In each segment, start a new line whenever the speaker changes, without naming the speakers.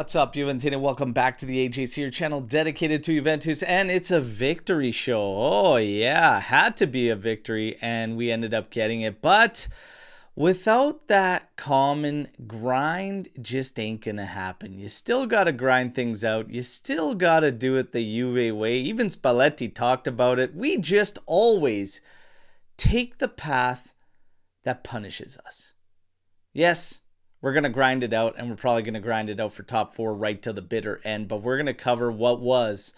What's up, Juventus? Welcome back to the AJC, your channel dedicated to Juventus, and it's a victory show. Oh yeah, had to be a victory, and we ended up getting it. But without that common grind, just ain't gonna happen. You still gotta grind things out. You still gotta do it the Juve way. Even Spalletti talked about it. We just always take the path that punishes us. Yes, we're going to grind it out, and we're probably going to grind it out for top four right to the bitter end. But we're going to cover what was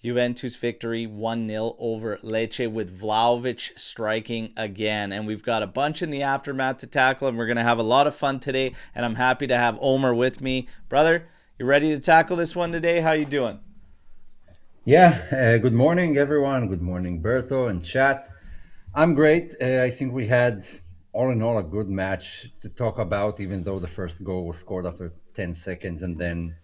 Juventus victory 1-0 over Lecce with Vlahović striking again. And we've got a bunch in the aftermath to tackle, and we're going to have a lot of fun today. And I'm happy to have Omer with me. Brother, you ready to tackle this one today? How you doing?
Yeah, good morning, everyone. Good morning, Berto and chat. I'm great. I think we had, all in all, a good match to talk about, even though the first goal was scored after 10 seconds and then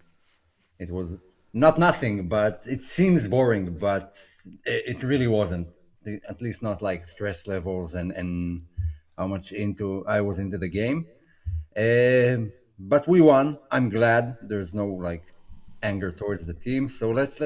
it was not nothing, but it seems boring, but it really wasn't, at least not like stress levels and how much I was into the game. But we won. I'm glad. There's no like anger towards the team. So let's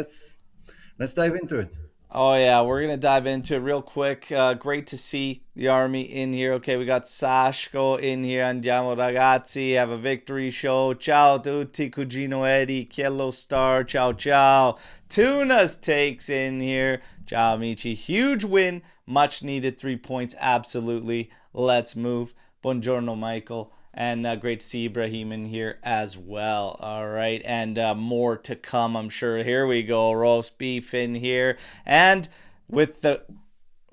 dive into it.
Oh, yeah, we're going to dive into it real quick. Great to see the Army in here. Okay, we got Sashko in here. Andiamo ragazzi, have a victory show. Ciao tutti, Cugino Eddie, Kiello Star, ciao ciao. Tunas takes in here. Ciao amici. Huge win, much needed 3 points, absolutely. Let's move. Buongiorno, Michael. And great to see Ibrahim in here as well. All right. And more to come, I'm sure. Here we go. Roast beef in here. And with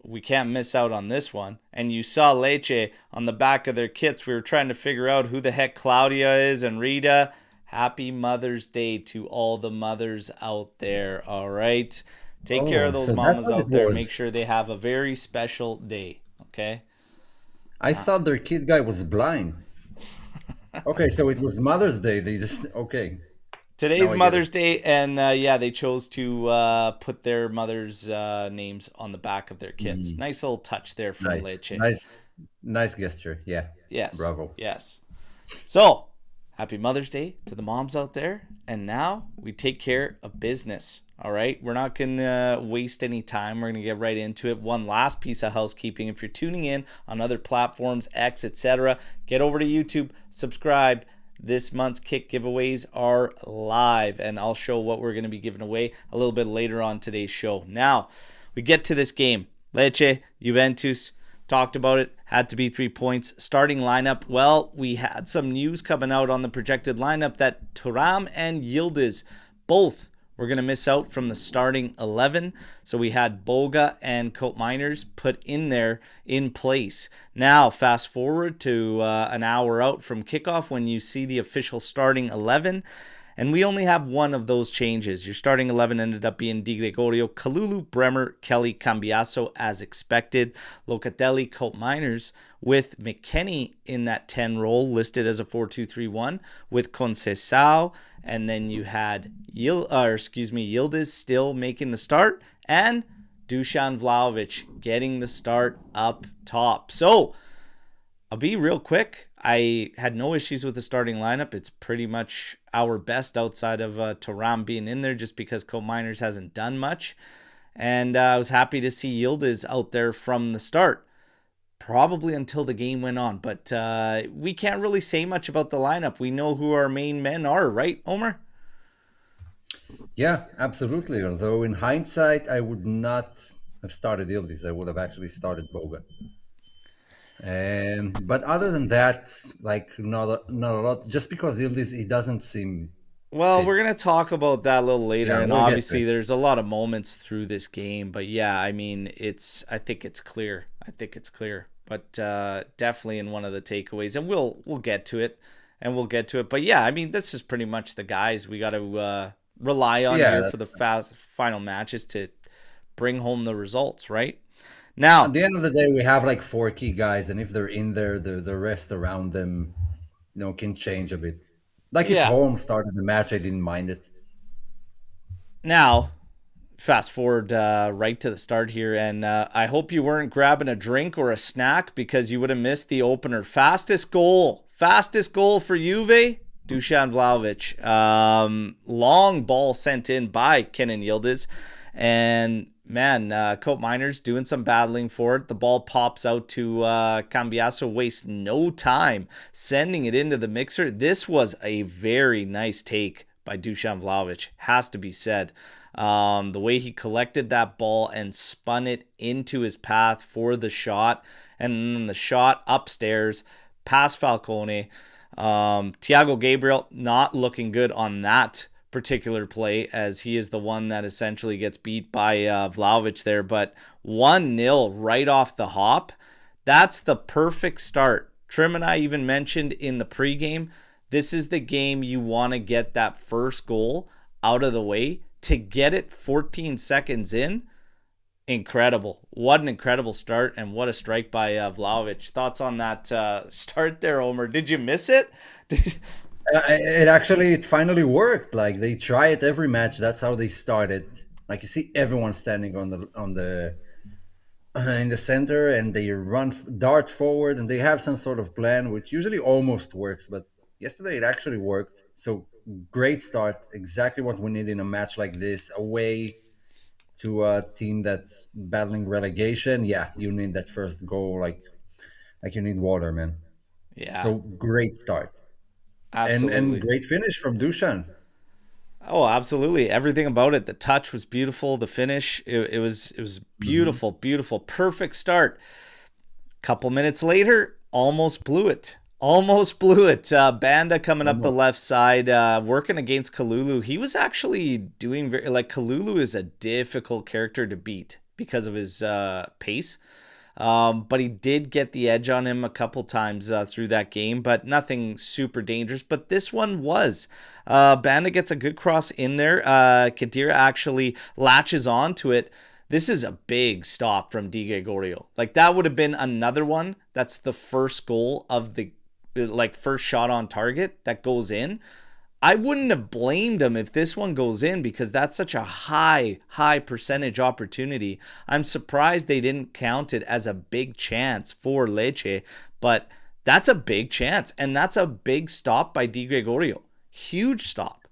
we can't miss out on this one. And you saw Lecce on the back of their kits. We were trying to figure out who the heck Claudia is and Rita. Happy Mother's Day to all the mothers out there. All right. Take care of those mamas out there. Make sure they have a very special day. Okay.
I thought their kid guy was blind. Okay, so it was Mother's Day. Okay.
Today's Mother's Day, and yeah, they chose to put their mother's names on the back of their kits. Nice little touch there from Lecce.
Nice gesture. Yeah.
Yes.
Bravo.
Yes. So, happy Mother's Day to the moms out there. And now we take care of business. All right, we're not going to waste any time. We're going to get right into it. One last piece of housekeeping. If you're tuning in on other platforms, X, etc., get over to YouTube, subscribe. This month's kick giveaways are live, and I'll show what we're going to be giving away a little bit later on today's show. Now, we get to this game. Lecce, Juventus, talked about it, had to be 3 points. Starting lineup, well, we had some news coming out on the projected lineup that Thuram and Yildiz both we're going to miss out from the starting 11. So we had Boga and Koopmeiners put in there in place. Now, fast forward to an hour out from kickoff when you see the official starting 11. And we only have one of those changes. Your starting 11 ended up being Di Gregorio, Kalulu, Bremer, Kelly, Cambiasso as expected. Locatelli, Koopmeiners with McKennie in that 10 role listed as a 4-2-3-1 with Conceição. And then you had Yildiz still making the start and Dusan Vlahović getting the start up top. So I'll be real quick. I had no issues with the starting lineup. It's pretty much our best outside of Thuram being in there just because Koopmeiners hasn't done much. And I was happy to see Yildiz out there from the start. Probably until the game went on. But we can't really say much about the lineup. We know who our main men are, right, Omer?
Yeah, absolutely. Although in hindsight, I would not have started Yildiz. I would have actually started Boga. But other than that, like not a lot. Just because Yildiz, he doesn't seem.
Well, we're gonna talk about that a little later, and obviously there's a lot of moments through this game. But yeah, I mean, I think it's clear. But definitely in one of the takeaways, and we'll get to it, But yeah, I mean, this is pretty much the guys we got to rely on here for the final matches to bring home the results, right? Now,
at the end of the day, we have like 4 key guys, and if they're in there, the rest around them, can change a bit. Like if Holmes started the match, I didn't mind it.
Now, fast forward right to the start here, and I hope you weren't grabbing a drink or a snack because you would have missed the opener. Fastest goal for Juve Dusan Vlahović. Long ball sent in by Kenan Yildiz. And man, Cope Miners doing some battling for it. The ball pops out to Cambiasso, wastes no time sending it into the mixer. This was a very nice take by Dusan Vlahović, has to be said. The way he collected that ball and spun it into his path for the shot, and then the shot upstairs past Falcone. Thiago Gabriel not looking good on that particular play, as he is the one that essentially gets beat by Vlahović there, but 1-0 right off the hop. That's the perfect start. Trim and I even mentioned in the pregame, this is the game you want to get that first goal out of the way. To get it 14 seconds in, incredible. What an incredible start, and what a strike by Vlahović. Thoughts on that start there, Omer? Did you miss it?
It finally worked. Like, they try it every match. That's how they started. Like, you see everyone standing on the in the center, and they dart forward, and they have some sort of plan, which usually almost works. But yesterday it actually worked. So great start. Exactly what we need in a match like this, away to a team that's battling relegation. Yeah, you need that first goal, like you need water, man.
Yeah.
So great start.
Absolutely.
And great finish from Dusan.
Oh, absolutely. Everything about it. The touch was beautiful. The finish, it was beautiful, beautiful. Perfect start. Couple minutes later, almost blew it. Banda coming up the left side, working against Kalulu. He was actually doing Kalulu is a difficult character to beat because of his pace. But he did get the edge on him a couple times through that game, but nothing super dangerous. But this one was. Banda gets a good cross in there. Kadira actually latches onto it. This is a big stop from Di Gregorio. Like, that would have been another one. That's the first goal of the first shot on target that goes in. I wouldn't have blamed him if this one goes in, because that's such a high percentage opportunity. I'm surprised they didn't count it as a big chance for Lecce, but that's a big chance, and that's a big stop by Di Gregorio. Huge stop.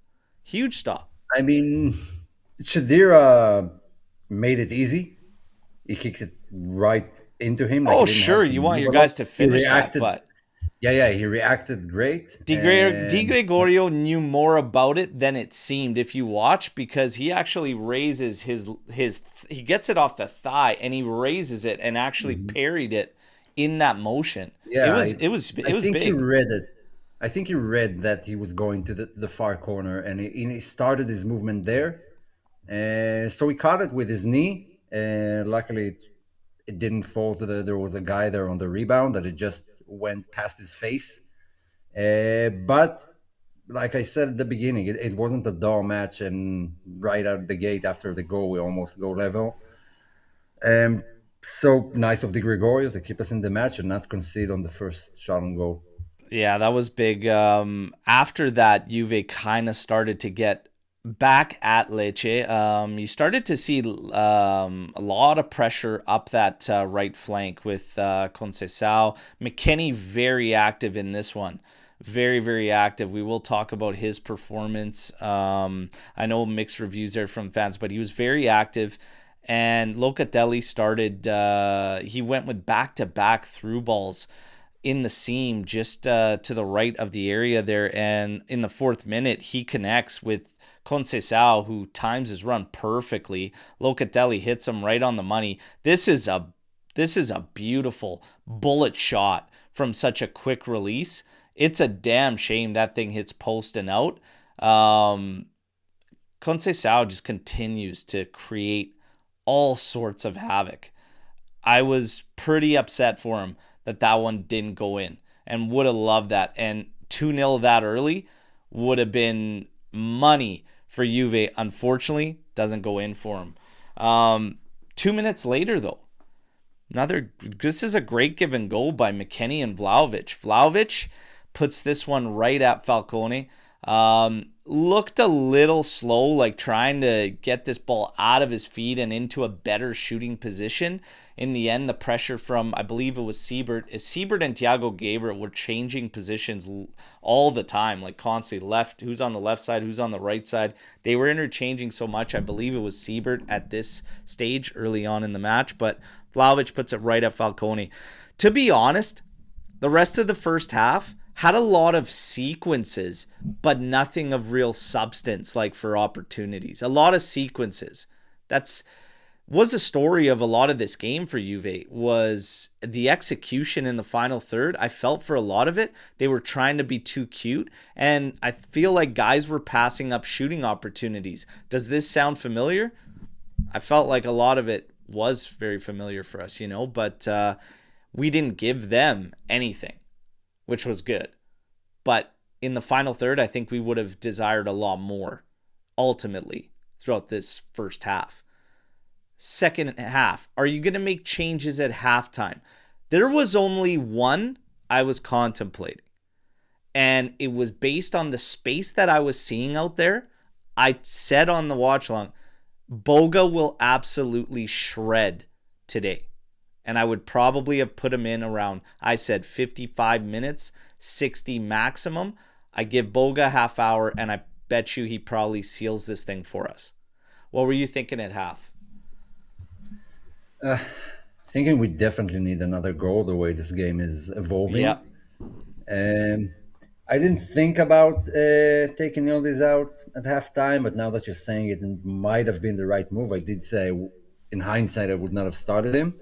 I mean, Shadira made it easy. He kicked it right into him.
Oh, sure, you want your guys to finish that, but...
Yeah, he reacted great.
Di Gregorio knew more about it than it seemed if you watch, because he actually raises he gets it off the thigh and he raises it and actually parried it in that motion.
Yeah,
it was
I think
big.
he read it. I think he read that he was going to the far corner, and he started his movement there. So he caught it with his knee. Luckily, it didn't fall there was a guy there on the rebound that it just went past his face. But like I said at the beginning, it wasn't a dull match, and right out the gate after the goal, we almost go level. So nice of Di Gregorio to keep us in the match and not concede on the first shot on goal.
Yeah, that was big. After that, Juve kind of started to get back at Lecce. You started to see a lot of pressure up that right flank with Conceição. McKennie very active in this one. Very, very active. We will talk about his performance. I know mixed reviews there from fans, but he was very active. And Locatelli started, he went with back-to-back through balls in the seam just to the right of the area there. And in the 4th minute, he connects with Conceição, who times his run perfectly. Locatelli hits him right on the money. This is a beautiful bullet shot from such a quick release. It's a damn shame that thing hits post and out. Conceição just continues to create all sorts of havoc. I was pretty upset for him that one didn't go in, and would have loved that. And 2-0 that early would have been money for Juve. Unfortunately, doesn't go in for him. 2 minutes later, though, this is a great give and go by McKennie and Vlahović. Vlahović puts this one right at Falcone. Looked a little slow, like trying to get this ball out of his feet and into a better shooting position. In the end, the pressure from, I believe it was Siebert and Thiago Gabriel were changing positions all the time, like constantly left, who's on the left side, who's on the right side. They were interchanging so much. I believe it was Siebert at this stage early on in the match, but Vlahović puts it right at Falcone. To be honest, the rest of the first half had a lot of sequences, but nothing of real substance, like for opportunities. A lot of sequences. Was the story of a lot of this game for Juve, was the execution in the final third. I felt for a lot of it, they were trying to be too cute, and I feel like guys were passing up shooting opportunities. Does this sound familiar? I felt like a lot of it was very familiar for us, but we didn't give them anything, which was good. But in the final third, I think we would have desired a lot more, ultimately, throughout this first half. Second half, are you going to make changes at halftime? There was only one I was contemplating, and it was based on the space that I was seeing out there. I said on the watch along, Boga will absolutely shred today. And I would probably have put him in around, I said 55 minutes, 60 maximum. I give Boga half hour, and I bet you he probably seals this thing for us. What were you thinking at half?
Thinking we definitely need another goal the way this game is evolving.
Yeah.
I didn't think about taking Yildiz out at halftime, but now that you're saying it, it might have been the right move. I did say, in hindsight, I would not have started him.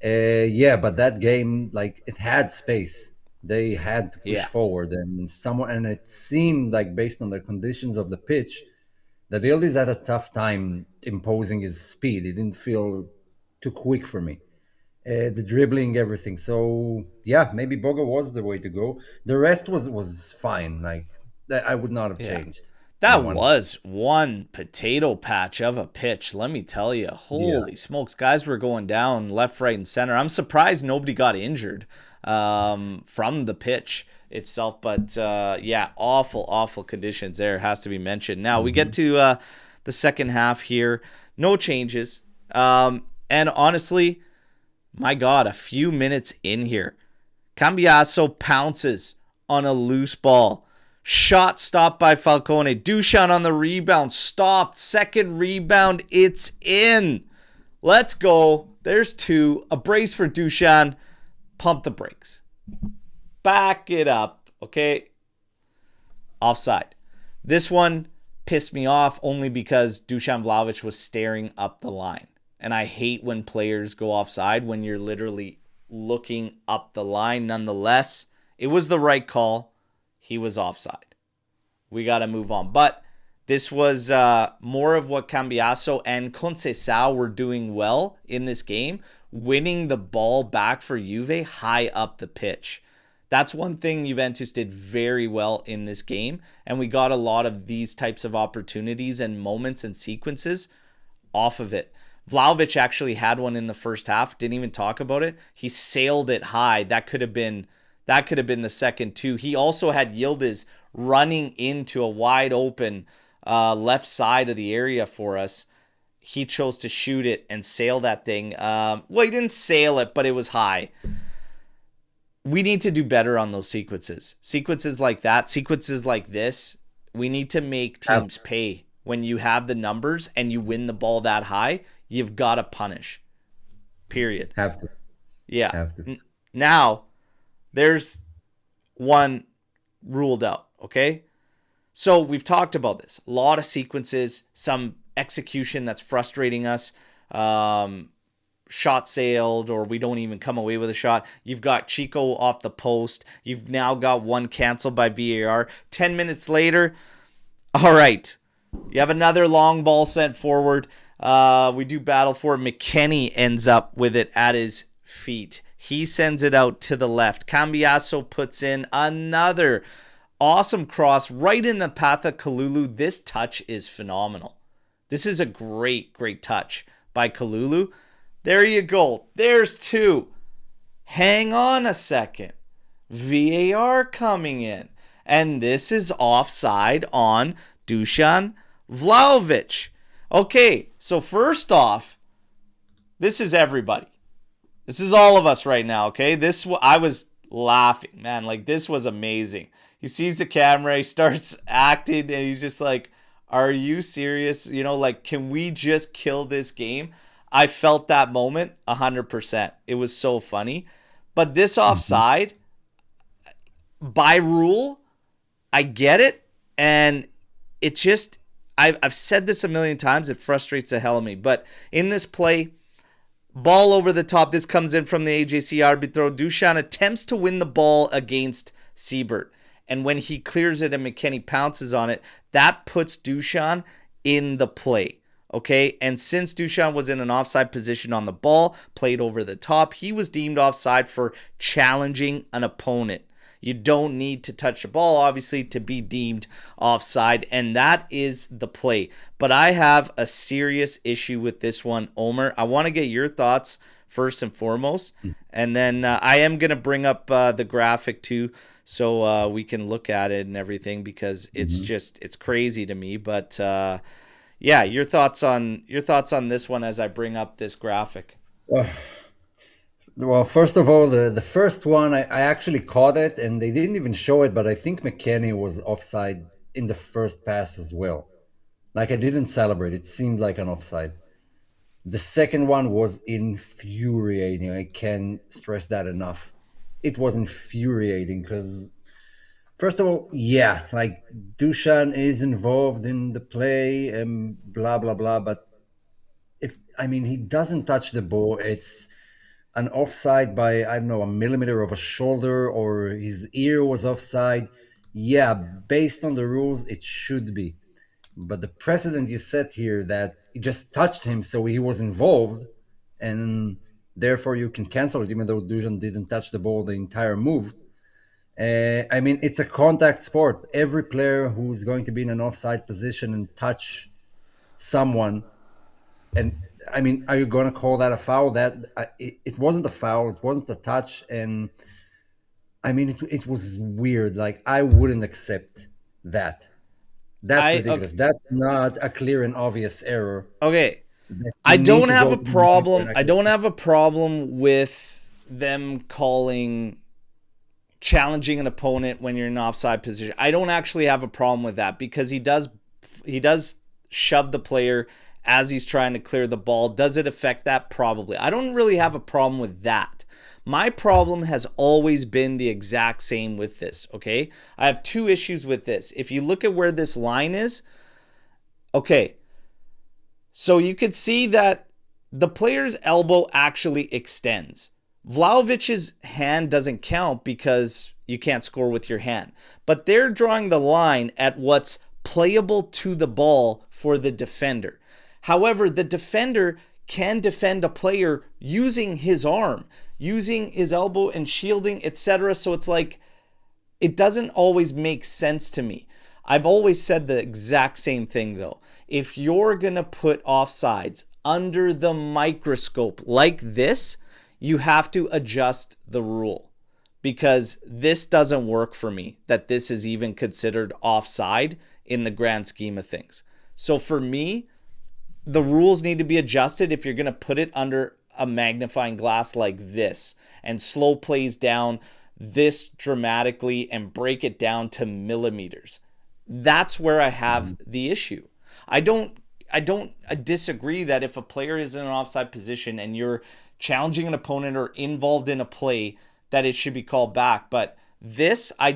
But that game, like, it had space. They had to push forward, and it seemed like, based on the conditions of the pitch, that Yildiz had a tough time imposing his speed. It didn't feel too quick for me. The dribbling, everything. So maybe Boga was the way to go. The rest was fine. Like, I would not have changed.
That was one potato patch of a pitch, let me tell you. Holy smokes, guys were going down left, right, and center. I'm surprised nobody got injured from the pitch itself. But awful conditions there, has to be mentioned. Now we get to the second half here. No changes. And honestly, my God, a few minutes in here, Cambiasso pounces on a loose ball. Shot stopped by Falcone. Dusan on the rebound. Stopped. Second rebound. It's in. Let's go. There's two. A brace for Dusan. Pump the brakes. Back it up. Okay. Offside. This one pissed me off only because Dusan Vlahović was staring up the line. And I hate when players go offside when you're literally looking up the line. Nonetheless, it was the right call. He was offside. We got to move on. But this was more of what Cambiasso and Conceição were doing well in this game, winning the ball back for Juve high up the pitch. That's one thing Juventus did very well in this game, and we got a lot of these types of opportunities and moments and sequences off of it. Vlahović actually had one in the first half, didn't even talk about it. He sailed it high. That could have been the second too. He also had Yildiz running into a wide open left side of the area for us. He chose to shoot it and sail that thing. He didn't sail it, but it was high. We need to do better on those sequences. Sequences like that, sequences like this, we need to make teams pay. When you have the numbers and you win the ball that high, you've got to punish. Period.
Have to.
Yeah.
Have to.
Now, there's one ruled out, okay? So we've talked about this. A lot of sequences, some execution that's frustrating us. Shot sailed, or we don't even come away with a shot. You've got Chico off the post. You've now got one canceled by VAR. 10 minutes later, all right. You have another long ball sent forward. We do battle for it. McKennie ends up with it at his feet. He sends it out to the left. Cambiasso puts in another awesome cross right in the path of Kalulu. This touch is phenomenal. This is a great touch by Kalulu. There you go. There's two. Hang on a second. VAR coming in. And this is offside on Dusan Vlahović. Okay, so first off, this is everybody. This is all of us right now, okay? I was laughing, man. Like, this was amazing. He sees the camera, he starts acting, and he's just like, are you serious? You know, like, can we just kill this game? I felt that moment 100%. It was so funny. But this offside, by rule, I get it. And it just, I've said this a million times. It frustrates the hell out of me. But in this play, ball over the top. This comes in from the AJC Arbitro. Dusan attempts to win the ball against Siebert. And when he clears it and McKennie pounces on it, that puts Dusan in the play. Okay, and since Dusan was in an offside position on the ball, played over the top, he was deemed offside for challenging an opponent. You don't need to touch the ball, obviously, to be deemed offside, and that is the play. But I have a serious issue with this one, Omer. I want to get your thoughts first and foremost, and then I am going to bring up the graphic too, so we can look at it and everything, because it's crazy to me. But yeah, your thoughts on this one as I bring up this graphic.
Well, first of all, the first one, I actually caught it, and they didn't even show it, but I think McKennie was offside in the first pass as well. Like, I didn't celebrate. It seemed like an offside. The second one was infuriating. I can't stress that enough. It was infuriating because, first of all, yeah, like, Dusan is involved in the play and blah, blah, blah. But he doesn't touch the ball. It's an offside by, I don't know, a millimeter of a shoulder, or his ear was offside. Yeah, based on the rules, it should be. But the precedent you set here that it just touched him, so he was involved, and therefore you can cancel it, even though Dusan didn't touch the ball the entire move. It's a contact sport. Every player who's going to be in an offside position and touch someone, and are you going to call that a foul? It wasn't a foul. It wasn't a touch, and it was weird. Like, I wouldn't accept that. That's ridiculous. Okay. That's not a clear and obvious error.
Okay. I don't have a problem. I don't have a problem with them calling challenging an opponent when you're in an offside position. I don't actually have a problem with that, because he does shove the player as he's trying to clear the ball. Does it affect that? Probably. I don't really have a problem with that. My problem has always been the exact same with this, okay? I have two issues with this. If you look at where this line is, okay, so you could see that the player's elbow actually extends. Vlahovic's hand doesn't count because you can't score with your hand. But they're drawing the line at what's playable to the ball for the defender. However, the defender can defend a player using his arm, using his elbow and shielding, etc. So it's like, it doesn't always make sense to me. I've always said the exact same thing though. If you're going to put offsides under the microscope like this, you have to adjust the rule, because this doesn't work for me, that this is even considered offside in the grand scheme of things. So for me, the rules need to be adjusted if you're going to put it under a magnifying glass like this and slow plays down this dramatically and break it down to millimeters. That's where I have the issue. I disagree that if a player is in an offside position and you're challenging an opponent or involved in a play, that it should be called back. But this, I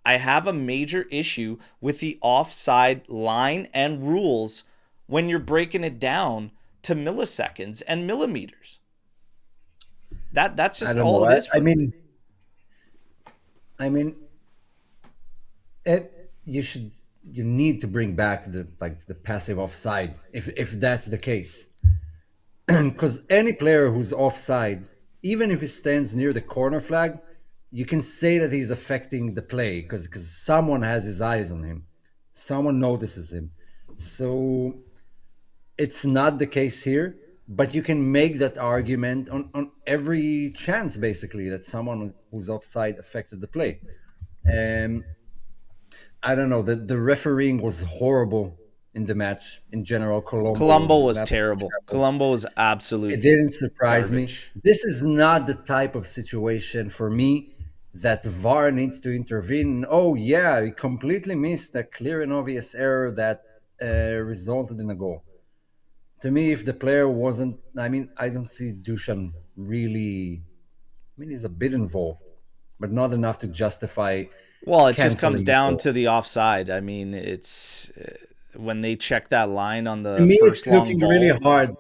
have a major issue with the offside line and rules when you're breaking it down to milliseconds and millimeters. That's just all it is for me.
You need to bring back the passive offside if that's the case. Because any player who's offside, even if he stands near the corner flag, you can say that he's affecting the play because someone has his eyes on him. Someone notices him. So it's not the case here, but you can make that argument on every chance, basically, that someone who's offside affected the play. I don't know. The refereeing was horrible in the match in general.
Colombo was terrible. Colombo was absolute
It didn't surprise me.
garbage.
This is not the type of situation for me that VAR needs to intervene. Oh yeah, he completely missed a clear and obvious error that resulted in a goal. To me, if the player wasn't, I mean, I don't see Dusan really. I mean, he's a bit involved, but not enough to justify
Well, it just comes
canceling the
down
goal.
to the offside. I mean, it's when they check that line on
To
the
me,
first
it's
long
looking really
ball.
hard.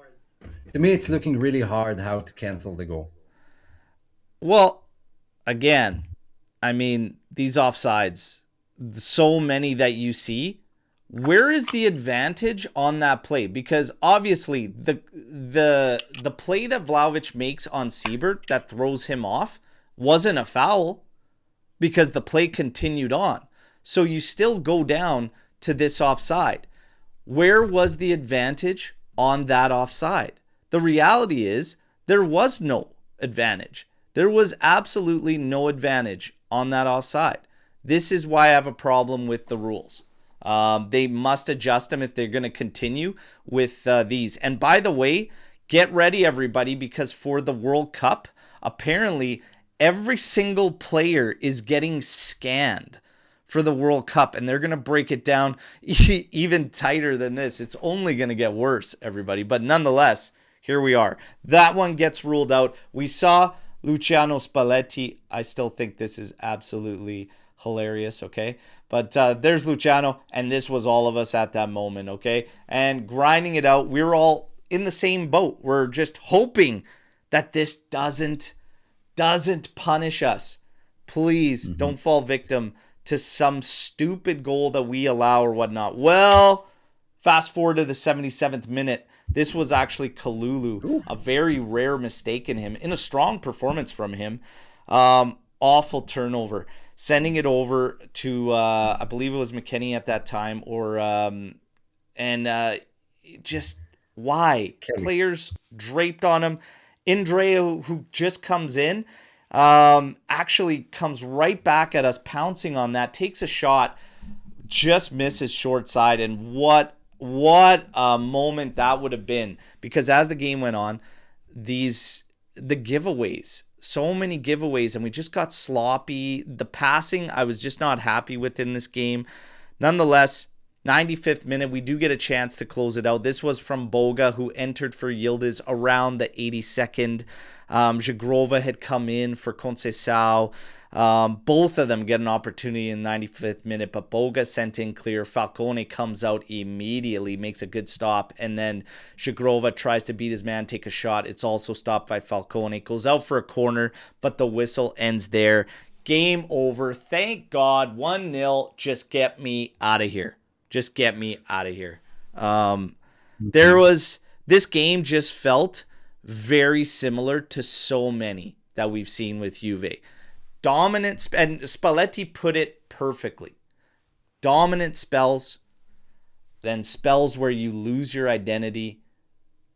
To me, it's looking really hard how to cancel the goal.
Well, again, I mean, these offsides, so many that you see, where is the advantage on that play? Because obviously the play that Vlahović makes on Siebert that throws him off wasn't a foul because the play continued on. So you still go down to this offside. Where was the advantage on that offside? The reality is there was no advantage. There was absolutely no advantage on that offside. This is why I have a problem with the rules. They must adjust them if they're going to continue with these. And by the way, get ready, everybody, because for the World Cup, apparently every single player is getting scanned for the World Cup, and they're going to break it down even tighter than this. It's only going to get worse, everybody. But nonetheless, here we are. That one gets ruled out. We saw Luciano Spalletti. I still think this is absolutely hilarious, okay? But there's Luciano, and this was all of us at that moment, okay? And grinding it out, we're all in the same boat. We're just hoping that this doesn't punish us. Please don't fall victim to some stupid goal that we allow or whatnot. Well, fast forward to the 77th minute. This was actually Kalulu, a very rare mistake in him, in a strong performance from him. Awful turnover. Sending it over to, I believe it was McKennie at that time, or just why?
Kelly.
Players draped on him. Indrea, who just comes in, actually comes right back at us, pouncing on that, takes a shot, just misses short side, and what a moment that would have been. Because as the game went on, the giveaways, so many giveaways, and we just got sloppy. The passing, I was just not happy with in this game. Nonetheless, 95th minute, we do get a chance to close it out. This was from Boga, who entered for Yildiz around the 82nd. Jagrova had come in for Conceição. Both of them get an opportunity in the 95th minute, but Boga sent in clear. Falcone comes out immediately, makes a good stop, and then Jagrova tries to beat his man, take a shot. It's also stopped by Falcone. Goes out for a corner, but the whistle ends there. Game over. Thank God. 1-0. Just get me out of here. Just get me out of here. This game just felt very similar to so many that we've seen with Juve. Dominant, and Spalletti put it perfectly. Dominant spells, then spells where you lose your identity.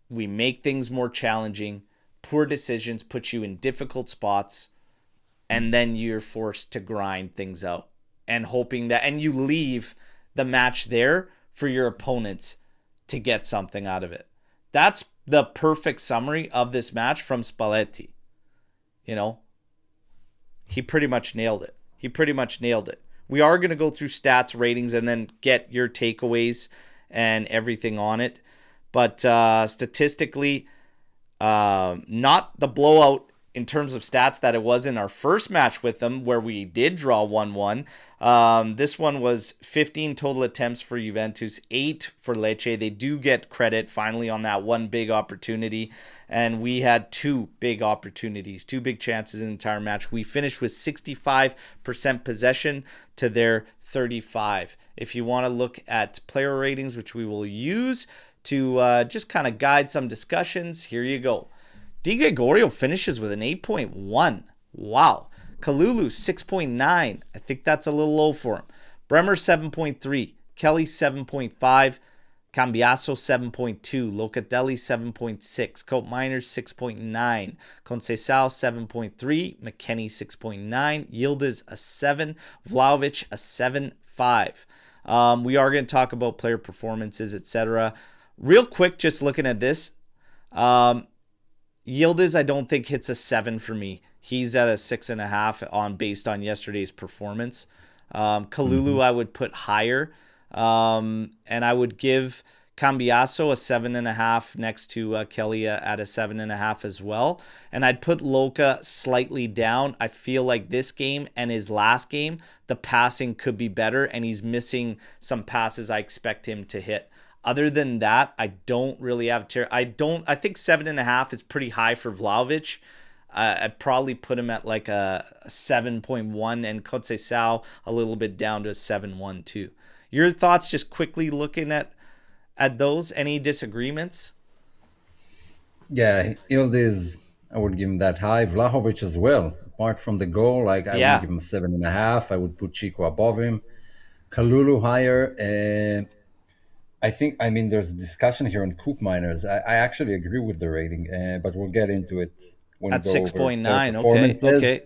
We make things more challenging. Poor decisions put you in difficult spots, and then you're forced to grind things out and hoping that, and you leave the match there for your opponents to get something out of it. That's the perfect summary of this match from Spalletti. You know, he pretty much nailed it. We are going to go through stats, ratings, and then get your takeaways and everything on it. But statistically, not the blowout in terms of stats that it was in our first match with them, where we did draw 1-1. This one was 15 total attempts for Juventus, 8 for Lecce. They do get credit finally on that one big opportunity. And we had 2 big opportunities, 2 big chances in the entire match. We finished with 65% possession to their 35%. If you want to look at player ratings, which we will use to just kind of guide some discussions, here you go. Di Gregorio finishes with an 8.1. Wow. Kalulu, 6.9. I think that's a little low for him. Bremer, 7.3. Kelly, 7.5. Cambiasso, 7.2. Locatelli, 7.6. Cope Miners, 6.9. Conceição, 7.3. McKennie, 6.9. Yildiz, a 7. Vlahović, a 7. 5. We are going to talk about player performances, etc. Real quick, just looking at this, Yildiz I don't think hits a 7 for me. He's at a 6.5 based on yesterday's performance. Kalulu I would put higher, and I would give Cambiasso a 7.5 next to Kelly at a 7.5 as well. And I'd put Loca slightly down. I feel like this game and his last game, the passing could be better, and he's missing some passes I expect him to hit. Other than that, I don't really have I think 7.5 is pretty high for Vlahović. I'd probably put him at like a 7.1, and Conceição a little bit down to a 7.1 too. Your thoughts just quickly looking at those? Any disagreements?
Yeah, Yildiz, I would give him that high. Vlahović as well. Apart from the goal, I would give him 7.5. I would put Chico above him. Kalulu higher. I mean, there's a discussion here on Cook Miners. I actually agree with the rating, but we'll get into it when
at
we go
6.9. Okay.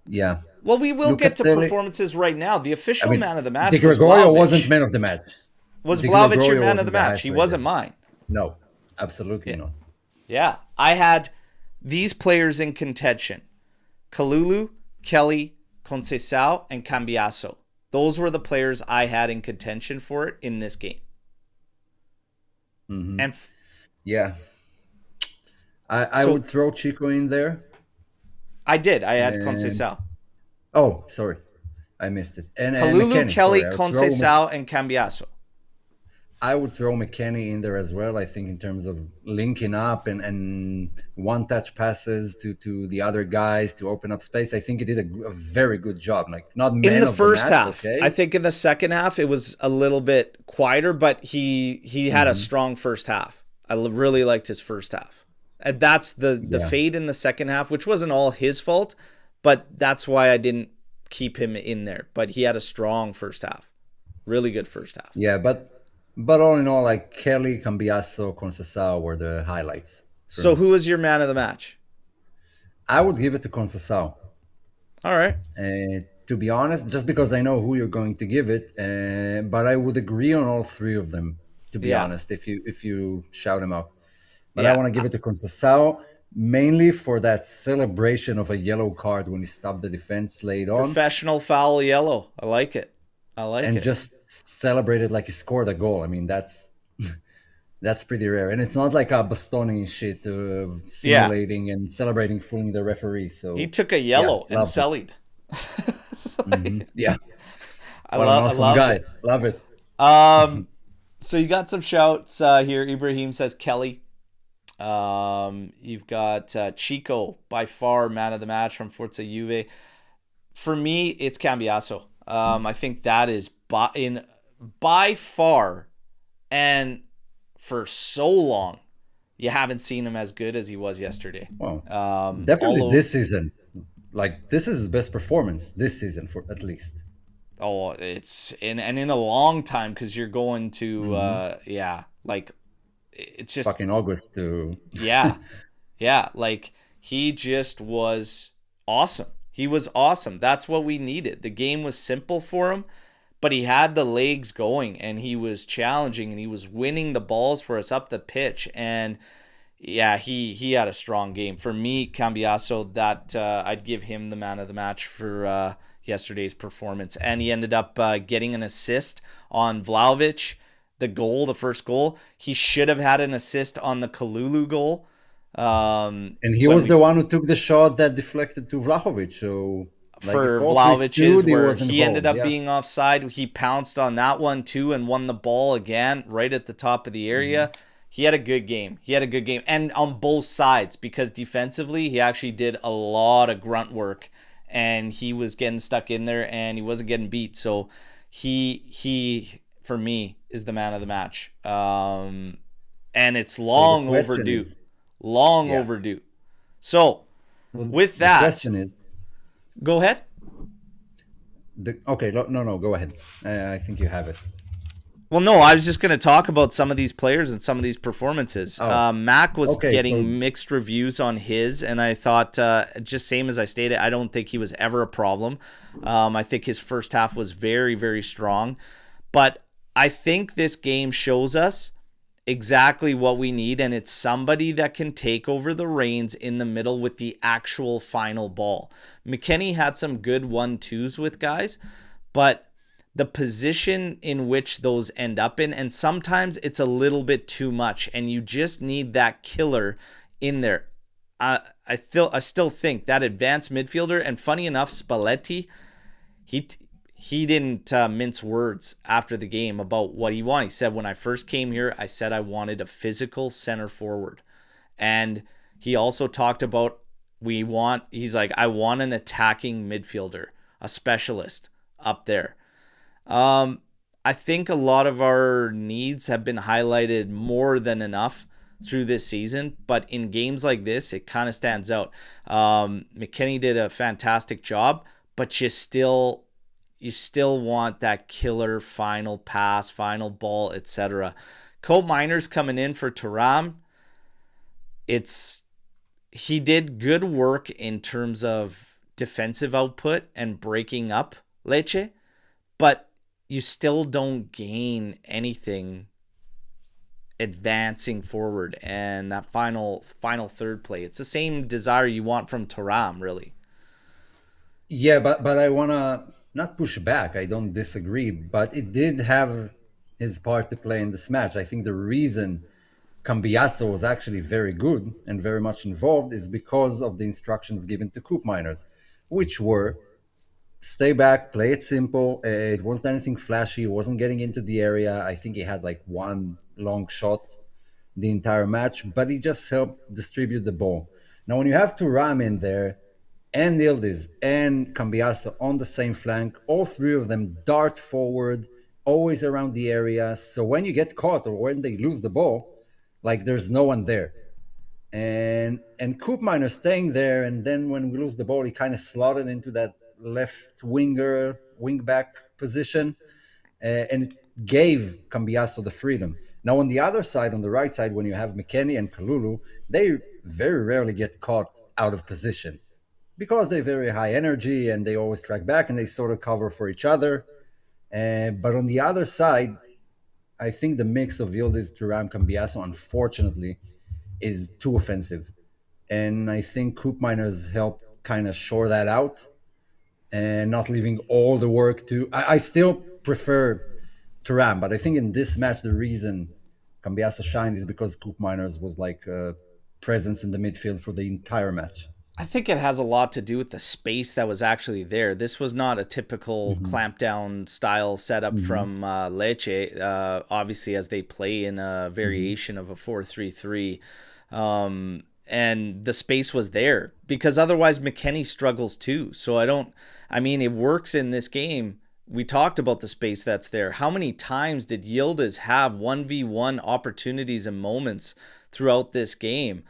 Yeah.
Well, we will get to performances right now. The official man of the match
De Gregorio wasn't man of the match.
Was Vlahović your man of the match? He wasn't mine.
No, absolutely not.
Yeah. I had these players in contention. Kalulu, Kelly, Conceição, and Cambiasso. Those were the players I had in contention for it in this game.
Mm-hmm.
And
yeah. I would throw Chico in there.
I did. I had Conceição.
Oh, sorry. I missed it. And
Kalulu,
McKennie,
Kelly, Conceição, and Cambiasso.
I would throw McKennie in there as well. I think in terms of linking up and one-touch passes to the other guys to open up space, I think he did a very good job. Like not man
in the
of
first
the match,
half.
okay?
I think in the second half it was a little bit quieter, but he had a strong first half. I really liked his first half. And that's the fade in the second half, which wasn't all his fault, but that's why I didn't keep him in there. But he had a strong first half. Really good first half.
Yeah, but all in all, like Kelly, Cambiasso, Conceição were the highlights.
So who was your man of the match?
I would give it to Conceição.
All right.
To be honest, just because I know who you're going to give it, but I would agree on all three of them, to be honest, if you shout them out. But I want to give it to Conceição, mainly for that celebration of a yellow card when he stopped the defense late on.
Professional foul yellow. I like it.
And just celebrated like he scored a goal. I mean, that's pretty rare. And it's not like a Bastoni shit simulating and celebrating fooling the referee. So
he took a yellow and sellied.
Yeah.
I love
guy.
it.
Love it.
So you got some shouts here. Ibrahim says Kelly. You've got Chico, by far man of the match from Forza Juve. For me, it's Cambiasso. I think that is by far, and for so long, you haven't seen him as good as he was yesterday.
Well, definitely this season. Like, this is his best performance this season, for at least.
Oh, it's in a long time, because you're going to it's just
fucking August to
like he just was awesome. He was awesome. That's what we needed. The game was simple for him, but he had the legs going, and he was challenging, and he was winning the balls for us up the pitch. And yeah, he had a strong game. For me, Cambiasso, that I'd give him the man of the match for yesterday's performance. And he ended up getting an assist on Vlahović, the first goal. He should have had an assist on the Kalulu goal.
And he was the one who took the shot that deflected to Vlahović. So
for Vlahovic's, where he ended up being offside, he pounced on that one too and won the ball again right at the top of the area. He had a good game. And on both sides, because defensively he actually did a lot of grunt work, and he was getting stuck in there and he wasn't getting beat. So he for me is the man of the match. And it's long overdue. Overdue. So with that,
the question is,
go ahead.
No, go ahead. I think you have it.
Well, no, I was just going to talk about some of these players and some of these performances. Mac was getting mixed reviews on his, and I thought, just same as I stated, I don't think he was ever a problem. I think his first half was very, very strong. But I think this game shows us exactly what we need, and it's somebody that can take over the reins in the middle with the actual final ball. McKennie had some good 1-2s with guys, but the position in which those end up in, and sometimes it's a little bit too much, and you just need that killer in there. I still think that advanced midfielder, and funny enough, Spalletti, he didn't mince words after the game about what he wanted. He said, when I first came here, I said I wanted a physical center forward. And he also talked about he's like, I want an attacking midfielder, a specialist up there. I think a lot of our needs have been highlighted more than enough through this season, but in games like this, it kind of stands out. McKennie did a fantastic job, but you still want that killer final pass, final ball, etc. Colt Miner's coming in for Thuram. He did good work in terms of defensive output and breaking up Lecce, but you still don't gain anything advancing forward and that final third play. It's the same desire you want from Thuram, really.
Yeah, but I want to not push back. I don't disagree, but it did have his part to play in this match. I think the reason Cambiasso was actually very good and very much involved is because of the instructions given to Coop Miners, which were stay back, play it simple. It wasn't anything flashy. It wasn't getting into the area. I think he had like one long shot the entire match, but he just helped distribute the ball. Now, when you have Thuram in there and Yildiz and Cambiasso on the same flank, all three of them dart forward, always around the area. So when you get caught or when they lose the ball, like there's no one there. And Coop Miner staying there, and then when we lose the ball, he kind of slotted into that left wing back position, and it gave Cambiasso the freedom. Now on the other side, on the right side, when you have McKennie and Kalulu, they very rarely get caught out of position because they're very high energy and they always track back and they sort of cover for each other. But on the other side, I think the mix of Yildiz, Thuram, Cambiasso, unfortunately, is too offensive. And I think Coop Miners helped kind of shore that out and not leaving all the work to... I still prefer Thuram, but I think in this match, the reason Cambiasso shined is because Coop Miners was like a presence in the midfield for the entire match.
I think it has a lot to do with the space that was actually there. This was not a typical clampdown style setup from Lecce, obviously, as they play in a variation of a 4-3-3. And the space was there because otherwise McKennie struggles too. So it works in this game. We talked about the space that's there. How many times did Yildiz have 1v1 opportunities and moments throughout this game?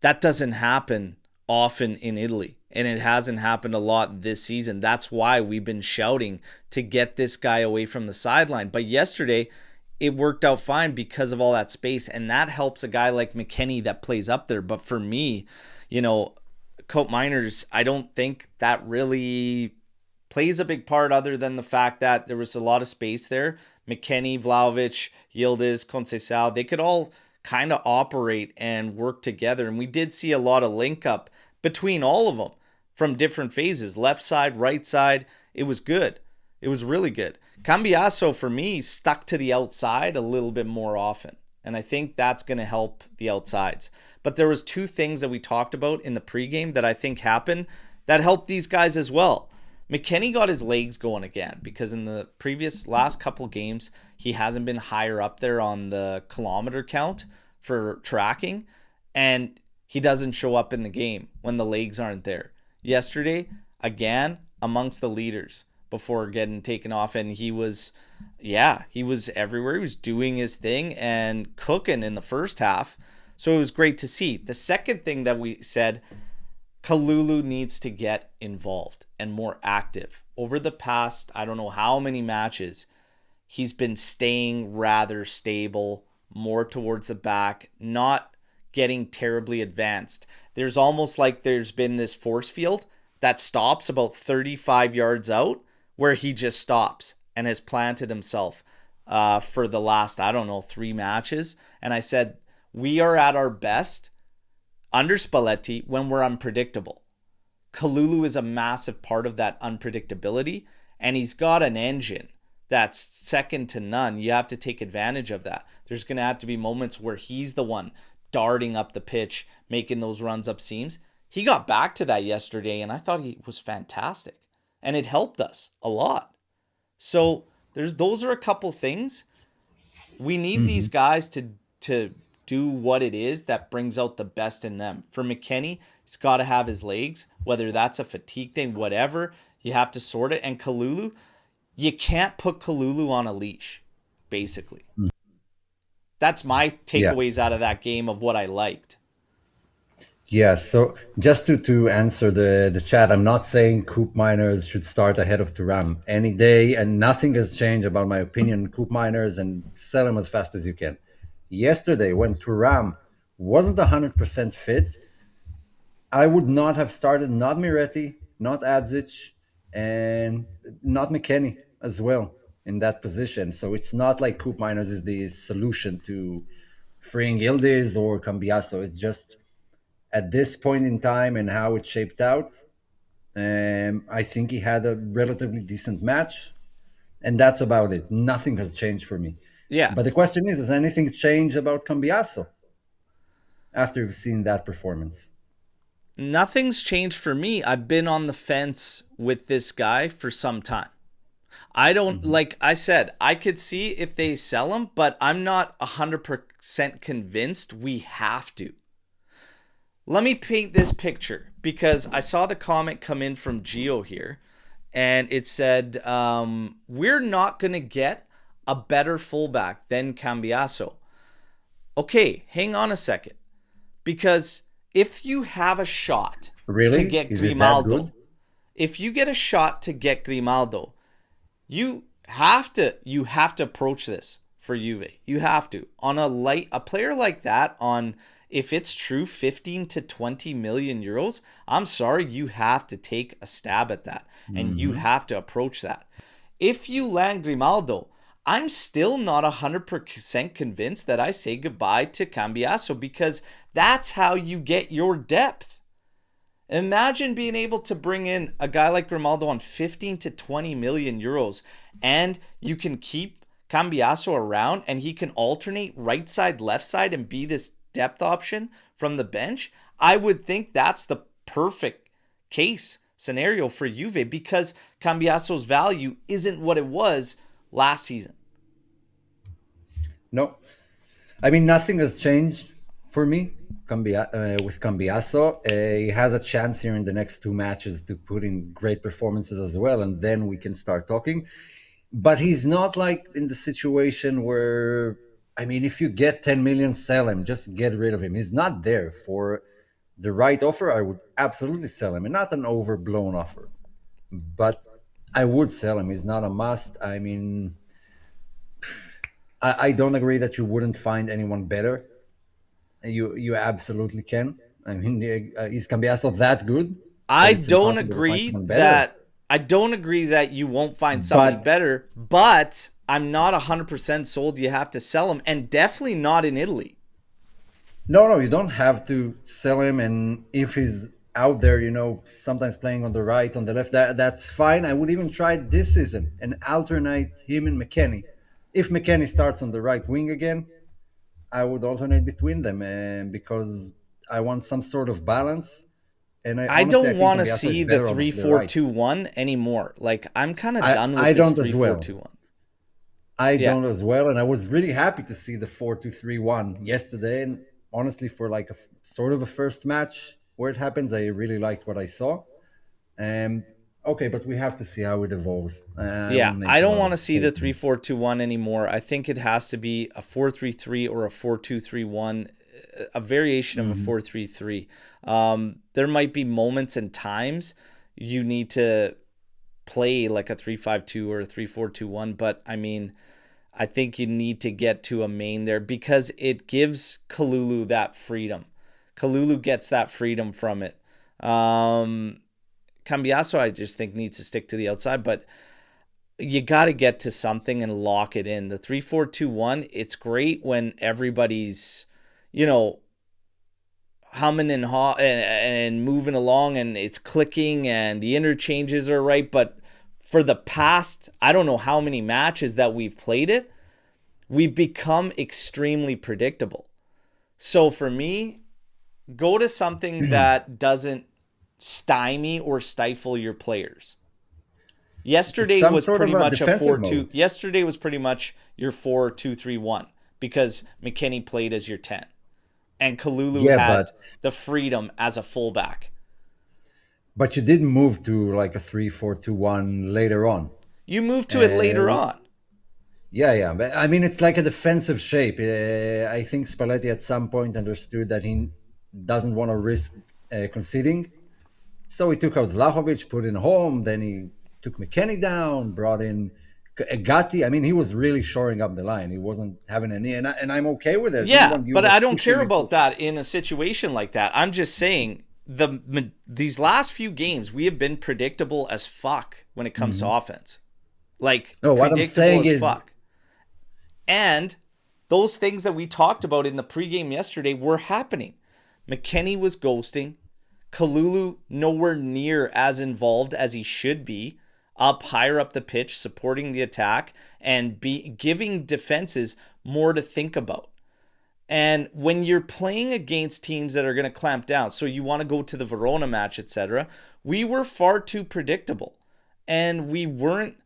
That doesn't happen often in Italy, and it hasn't happened a lot this season. That's why we've been shouting to get this guy away from the sideline. But yesterday, it worked out fine because of all that space, and that helps a guy like McKennie that plays up there. But for me, Colt Miners, I don't think that really plays a big part other than the fact that there was a lot of space there. McKennie, Vlahović, Yildiz, Conceição, they could all kind of operate and work together. And we did see a lot of link up between all of them from different phases, left side, right side. It was good. It was really good. Cambiasso, for me, stuck to the outside a little bit more often. And I think that's going to help the outsides. But there was two things that we talked about in the pregame that I think happened that helped these guys as well. McKennie got his legs going again because in the previous last couple games, he hasn't been higher up there on the kilometer count for tracking, and he doesn't show up in the game when the legs aren't there. Yesterday, again, amongst the leaders before getting taken off, and he was everywhere. He was doing his thing and cooking in the first half, so it was great to see. The second thing that we said, Kalulu needs to get involved and more active. Over the past, I don't know how many matches, he's been staying rather stable, more towards the back, not getting terribly advanced. There's almost like there's been this force field that stops about 35 yards out where he just stops and has planted himself for the last, 3 matches. And I said, we are at our best under Spalletti when we're unpredictable. Kalulu is a massive part of that unpredictability, and he's got an engine that's second to none. You have to take advantage of that. There's going to have to be moments where he's the one darting up the pitch, making those runs up seams. He got back to that yesterday, and I thought he was fantastic, and it helped us a lot. So those are a couple things. We need these guys to do what it is that brings out the best in them. For McKennie, he's got to have his legs, whether that's a fatigue thing, whatever. You have to sort it. And Kalulu, you can't put Kalulu on a leash, basically. That's my takeaways out of that game of what I liked.
Yeah, so just to answer the chat, I'm not saying Coop Miners should start ahead of Thuram any day, and nothing has changed about my opinion on Coop Miners, and sell them as fast as you can. Yesterday, when Thuram wasn't 100% fit, I would not have started not Miretti, not Adzic, and not McKennie as well in that position. So it's not like Coop Miners is the solution to freeing Yildiz or Cambiasso. It's just at this point in time and how it shaped out, I think he had a relatively decent match, and that's about it. Nothing has changed for me.
Yeah.
But the question is, has anything changed about Cambiasso after you've seen that performance?
Nothing's changed for me. I've been on the fence with this guy for some time. I don't, like I said, I could see if they sell him, but I'm not 100% convinced we have to. Let me paint this picture, because I saw the comment come in from Gio here, and it said, we're not going to get a better fullback than Cambiasso. Okay, hang on a second. Because if you have a shot to get Grimaldo, if you get a shot to get Grimaldo, you have to approach this for Juve. You have to. On a player like that, on, if it's true, 15 to 20 million euros, I'm sorry, you have to take a stab at that. And you have to approach that. If you land Grimaldo, I'm still not 100% convinced that I say goodbye to Cambiasso, because that's how you get your depth. Imagine being able to bring in a guy like Grimaldo on 15 to 20 million euros, and you can keep Cambiasso around and he can alternate right side, left side, and be this depth option from the bench. I would think that's the perfect case scenario for Juve, because Cambiasso's value isn't what it was last season.
No, I mean, nothing has changed for me with Cambiasso. He has a chance here in the next 2 matches to put in great performances as well, and then we can start talking. But he's not like in the situation where, I mean, if you get 10 million, sell him, just get rid of him. He's not there. For the right offer, I would absolutely sell him, and not an overblown offer. But I would sell him. He's not a must. I mean, I don't agree that you wouldn't find anyone better. You absolutely can. I mean, is Cambiasso that good?
I don't agree that you won't find something better, but I'm not 100% sold you have to sell him, and definitely not in Italy.
No, you don't have to sell him. And if he's out there, sometimes playing on the right, on the left, that's fine. I would even try this season and alternate him and McKennie. If McKennie starts on the right wing again, I would alternate between them, because I want some sort of balance. And I don't
want to see the 3-4-2-1 anymore. Like, I'm kind of done with this 3-4-2-1.
I don't as well. And I was really happy to see the 4-2-3-1 yesterday. And honestly, for like a sort of a first match where it happens, I really liked what I saw. Okay, but we have to see how it evolves.
I don't want to see the 3-4-2-1 anymore. I think it has to be a 4-3-3 or a 4-2-3-1, a variation of a 4-3-3. There might be moments and times you need to play like a 3-5-2 or a 3-4-2-1, but I mean, I think you need to get to a main there because it gives Kalulu that freedom. Kalulu gets that freedom from it. Cambiaso, I just think, needs to stick to the outside, but you got to get to something and lock it in. The 3-4-2-1, it's great when everybody's, humming and moving along and it's clicking and the interchanges are right, but for the past, I don't know how many matches that we've played it, we've become extremely predictable. So for me, go to something that doesn't stymie or stifle your players. Yesterday was pretty much a 4-2. Yesterday was pretty much your 4-2-3-1 because McKennie played as your 10. And Kalulu had the freedom as a fullback.
But you didn't move to like a 3-4-2-1 later on.
You moved to it later on.
Yeah. But I mean, it's like a defensive shape. I think Spalletti at some point understood that he doesn't want to risk conceding. So he took out Vlahović, put in home. Then he took McKennie down, brought in Gatti. I mean, he was really shoring up the line. He wasn't having any, and I'm okay with it.
Yeah, but I don't care about that in a situation like that. I'm just saying these last few games we have been predictable as fuck when it comes to offense. Like
what I'm saying is,
fuck. And those things that we talked about in the pregame yesterday were happening. McKennie was ghosting. Kalulu nowhere near as involved as he should be. Higher up the pitch, supporting the attack and giving defenses more to think about. And when you're playing against teams that are going to clamp down, so you want to go to the Verona match, etc., we were far too predictable. And we weren't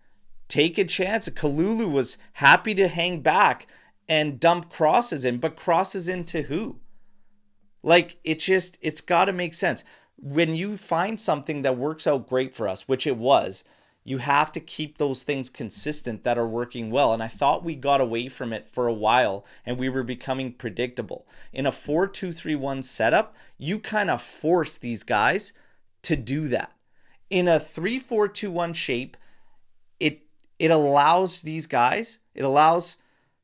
taking chances. Kalulu was happy to hang back and dump crosses in, but crosses into who? Like, it's got to make sense. When you find something that works out great for us, which it was, you have to keep those things consistent that are working well. And I thought we got away from it for a while and we were becoming predictable. In a 4-2-3-1 setup, you kind of force these guys to do that. In a 3-4-2-1 shape, it allows these guys, it allows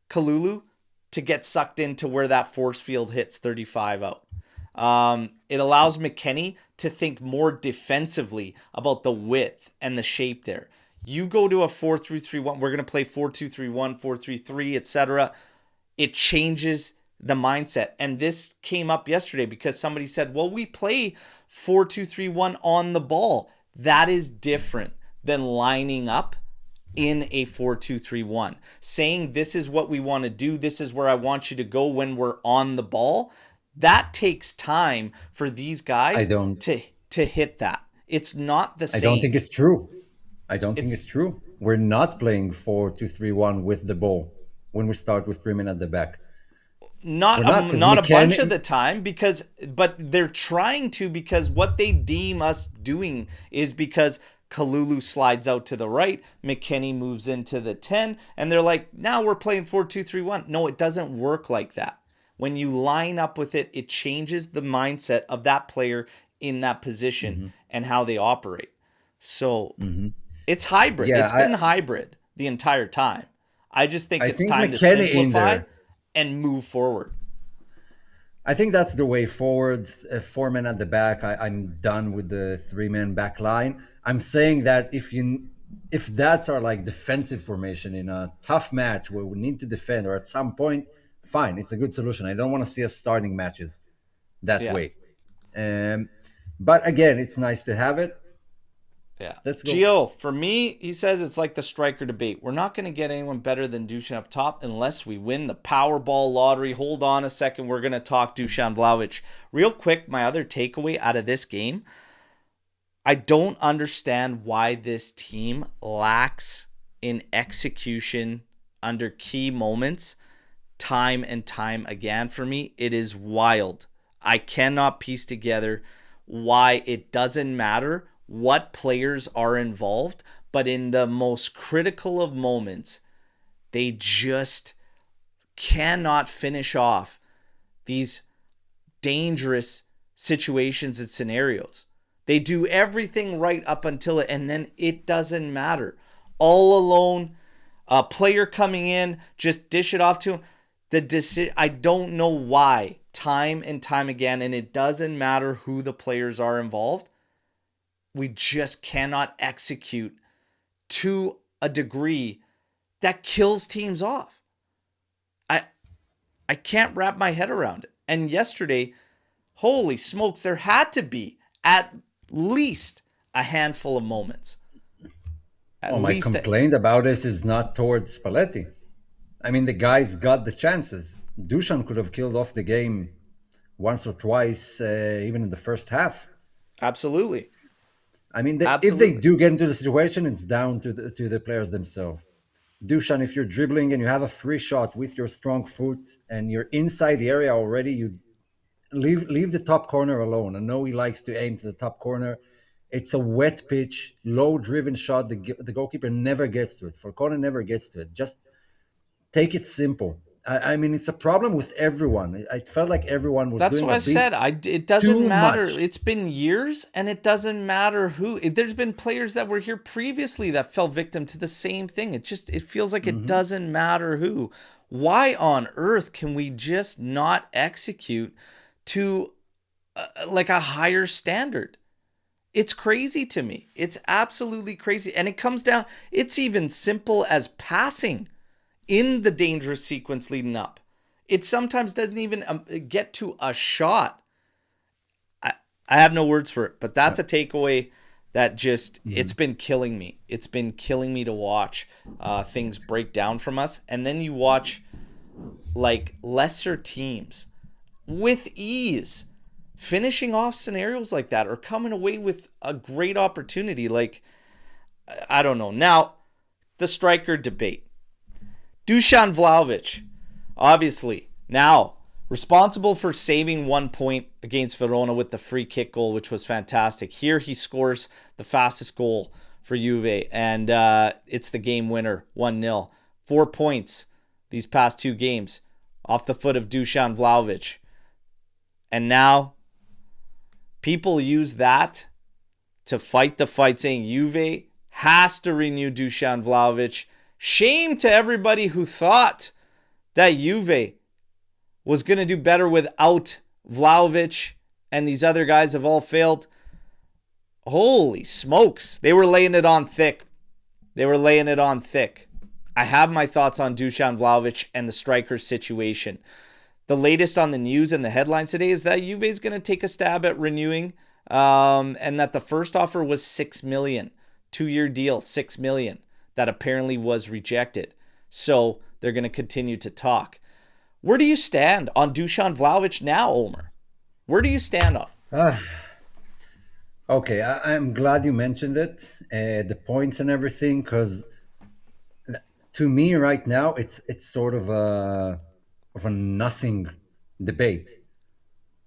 Kalulu to get sucked into where that force field hits 35 out. It allows McKennie to think more defensively about the width and the shape there. You go to a 4-3-3-1, we're going to play 4-2-3-1, 4-3-3, etc. It changes the mindset. And this came up yesterday because somebody said, well, we play 4-2-3-1 on the ball. That is different than lining up in a 4-2-3-1. Saying this is what we want to do, this is where I want you to go when we're on the ball. That takes time for these guys to hit that. It's not the same.
I don't think it's true. Think it's true. We're not playing 4-2-3-1 with the ball when we start with 3 men at the back.
Not a bunch of the time but they're trying to, because what they deem us doing is because Kalulu slides out to the right, McKennie moves into the 10, and they're like, now we're playing 4-2-3-1. No, it doesn't work like that. When you line up with it, it changes the mindset of that player in that position and how they operate. So it's hybrid.
Yeah,
it's been hybrid the entire time. I just think it's time to simplify and move forward.
I think that's the way forward. 4 men at the back. I'm done with the 3-man back line. I'm saying that if that's our like defensive formation in a tough match where we need to defend, or at some point, fine, it's a good solution. I don't want to see us starting matches that way. But again, it's nice to have it.
Yeah.
Let's go.
Gio, for me, he says it's like the striker debate. We're not going to get anyone better than Dusan up top unless we win the Powerball lottery. Hold on a second. We're going to talk Dusan Vlahović. Real quick, my other takeaway out of this game, I don't understand why this team lacks in execution under key moments time and time again. For me, it is wild. I cannot piece together why it doesn't matter what players are involved, but in the most critical of moments, they just cannot finish off these dangerous situations and scenarios. They do everything right up until it, and then it doesn't matter. All alone, A player coming in, just dish it off to him. I don't know why, time and time again, and it doesn't matter who the players are involved, we just cannot execute to a degree that kills teams off. I can't wrap my head around it. And yesterday, holy smokes, there had to be at least a handful of moments.
My complaint about this is not towards Spalletti. I mean, the guys got the chances. Dusan could have killed off the game once or twice, even in the first half.
Absolutely.
I mean, if they do get into the situation, it's down to the players themselves. Dusan, if you're dribbling and you have a free shot with your strong foot and you're inside the area already, you leave the top corner alone. I know he likes to aim to the top corner. It's a wet pitch, low-driven shot. The goalkeeper never gets to it. Falcone never gets to it. Just take it simple. I mean, it's a problem with everyone. I felt like everyone was
That's
doing
what I said. It doesn't matter.
much.
It's been years, and it doesn't matter who. There's been players that were here previously that fell victim to the same thing. It feels like it doesn't matter who. Why on earth can we just not execute to like a higher standard? It's crazy to me. It's absolutely crazy. And it comes down, it's even simple as passing in the dangerous sequence leading up. It sometimes doesn't even get to a shot. I have no words for it, but that's a takeaway that just, it's been killing me. It's been killing me to watch things break down from us. And then you watch like lesser teams with ease finishing off scenarios like that or coming away with a great opportunity. Like, I don't know. Now, the striker debate. Dusan Vlahović, obviously, now responsible for saving 1 point against Verona with the free kick goal, which was fantastic. Here he scores the fastest goal for Juve, and it's the game winner, 1-0. 4 points these past 2 games off the foot of Dusan Vlahović. And now people use that to fight the fight, saying Juve has to renew Dusan Vlahović. Shame to everybody who thought that Juve was going to do better without Vlahović and these other guys have all failed. Holy smokes. They were laying it on thick. I have my thoughts on Dusan Vlahović and the striker situation. The latest on the news and the headlines today is that Juve is going to take a stab at renewing, and that the first offer was 6 million. 2-year deal, 6 million. That apparently was rejected. So they're going to continue to talk. Where do you stand on Dusan Vlahović now, Omer? Where do you stand on?
Okay, I'm glad you mentioned it, the points and everything, because to me right now it's sort of a nothing debate.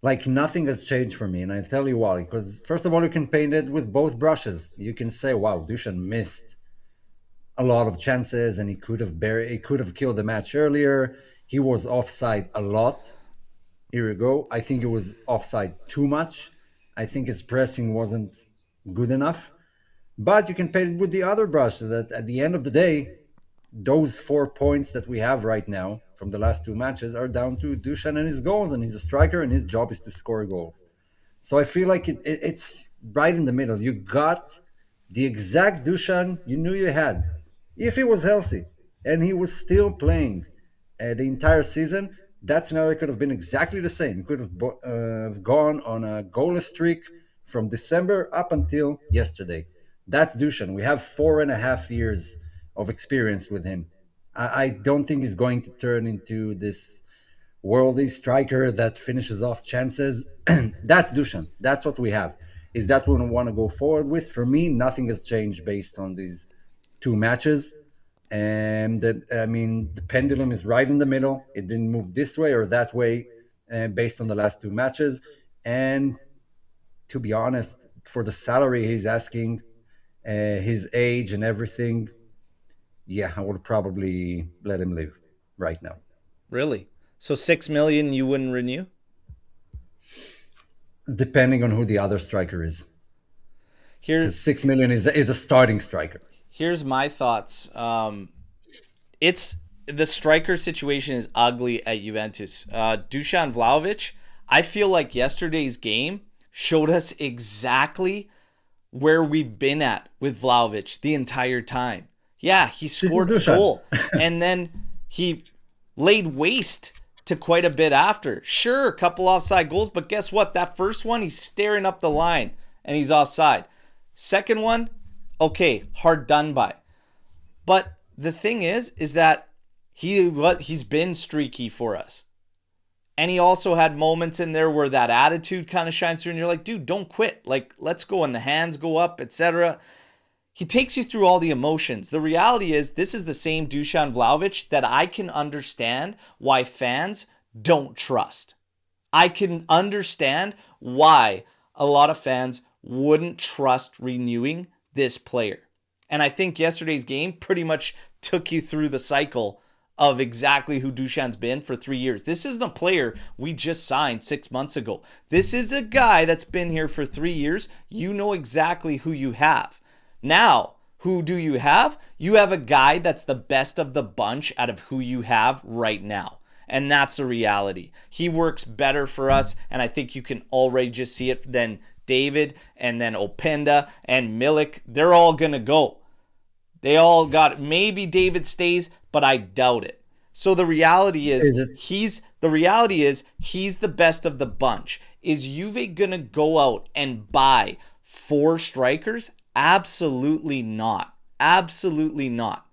Like nothing has changed for me, and I'll tell you why. Because first of all, you can paint it with both brushes. You can say, "Wow, Dusan missed a lot of chances, and he could have killed the match earlier. He was offside a lot. Here we go. I think he was offside too much. I think his pressing wasn't good enough." But you can paint it with the other brush, that at the end of the day, those 4 points that we have right now from the last 2 matches are down to Dusan and his goals, and he's a striker, and his job is to score goals. So I feel like it's right in the middle. You got the exact Dusan you knew you had. If he was healthy and he was still playing the entire season, that scenario could have been exactly the same. He could have gone on a goalless streak from December up until yesterday. That's Dusan. We have 4.5 years of experience with him. I don't think he's going to turn into this worldly striker that finishes off chances. That's Dusan. That's what we have. Is that what we want to go forward with? For me, nothing has changed based on these 2 matches. And the pendulum is right in the middle. It didn't move this way or that way based on the last 2 matches. And to be honest, for the salary he's asking, his age and everything, yeah, I would probably let him live right now.
Really? So 6 million you wouldn't renew?
Depending on who the other striker is.
Here's
6 million is a starting striker.
Here's my thoughts. It's the striker situation is ugly at Juventus. Dusan Vlahović, I feel like yesterday's game showed us exactly where we've been at with Vlahović the entire time. Yeah, he scored a goal and then he laid waste to quite a bit after. Sure, a couple offside goals, but guess what? That first one, he's staring up the line and he's offside. Second one, okay, hard done by. But the thing is that he's been streaky for us. And he also had moments in there where that attitude kind of shines through and you're like, dude, don't quit. Like, let's go, and the hands go up, etc. He takes you through all the emotions. The reality is this is the same Dusan Vlahović that I can understand why fans don't trust. I can understand why a lot of fans wouldn't trust renewing this player. And I think yesterday's game pretty much took you through the cycle of exactly who Dusan's been for 3 years. This isn't a player we just signed 6 months ago. This is a guy that's been here for 3 years. You know exactly who you have. Now, who do you have? You have a guy that's the best of the bunch out of who you have right now. And that's the reality. He works better for us, and I think you can already just see it. Then David, and then Openda, and Milik, they're all going to go. They all got it. Maybe David stays, but I doubt it. So the reality is he's the best of the bunch. Is Juve going to go out and buy 4 strikers? Absolutely not. Absolutely not.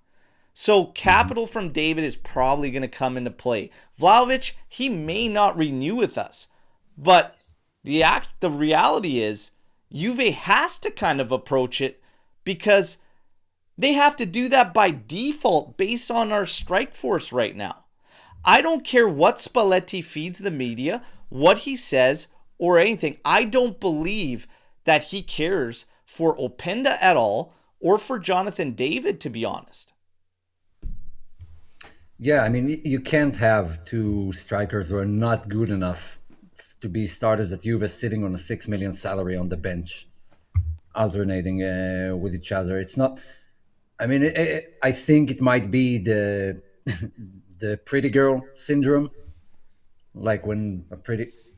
So capital from David is probably going to come into play. Vlahović, he may not renew with us, but the reality is Juve has to kind of approach it because they have to do that by default based on our strike force right now. I don't care what Spalletti feeds the media, what he says, or anything. I don't believe that he cares for Openda at all or for Jonathan David, to be honest.
Yeah, I mean, you can't have 2 strikers who are not good enough to be starters at Juve sitting on a 6 million salary on the bench, alternating with each other. It's not... I mean, I think it might be the the pretty girl syndrome, like when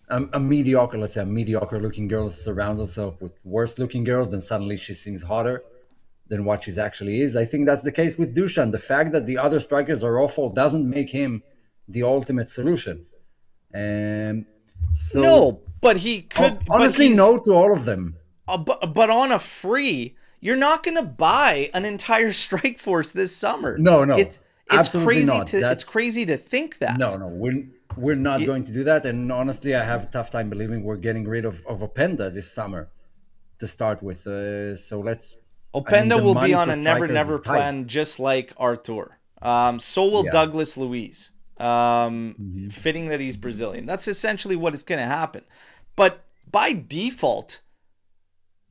a mediocre looking girl surrounds herself with worse looking girls, then suddenly she seems hotter than what she actually is. I think that's the case with Dusan. The fact that the other strikers are awful doesn't make him the ultimate solution. So
no, but he could
honestly no to all of them.
But on a free, you're not going to buy an entire strike force this summer.
No,
it's
absolutely
crazy
not.
It's crazy to think that.
No, we're not going to do that. And honestly, I have a tough time believing we're getting rid of Openda this summer to start with. So let's.
Openda will be on a never plan, just like Arthur. So will Douglas Luiz. Fitting that he's Brazilian. That's essentially what is going to happen. But by default,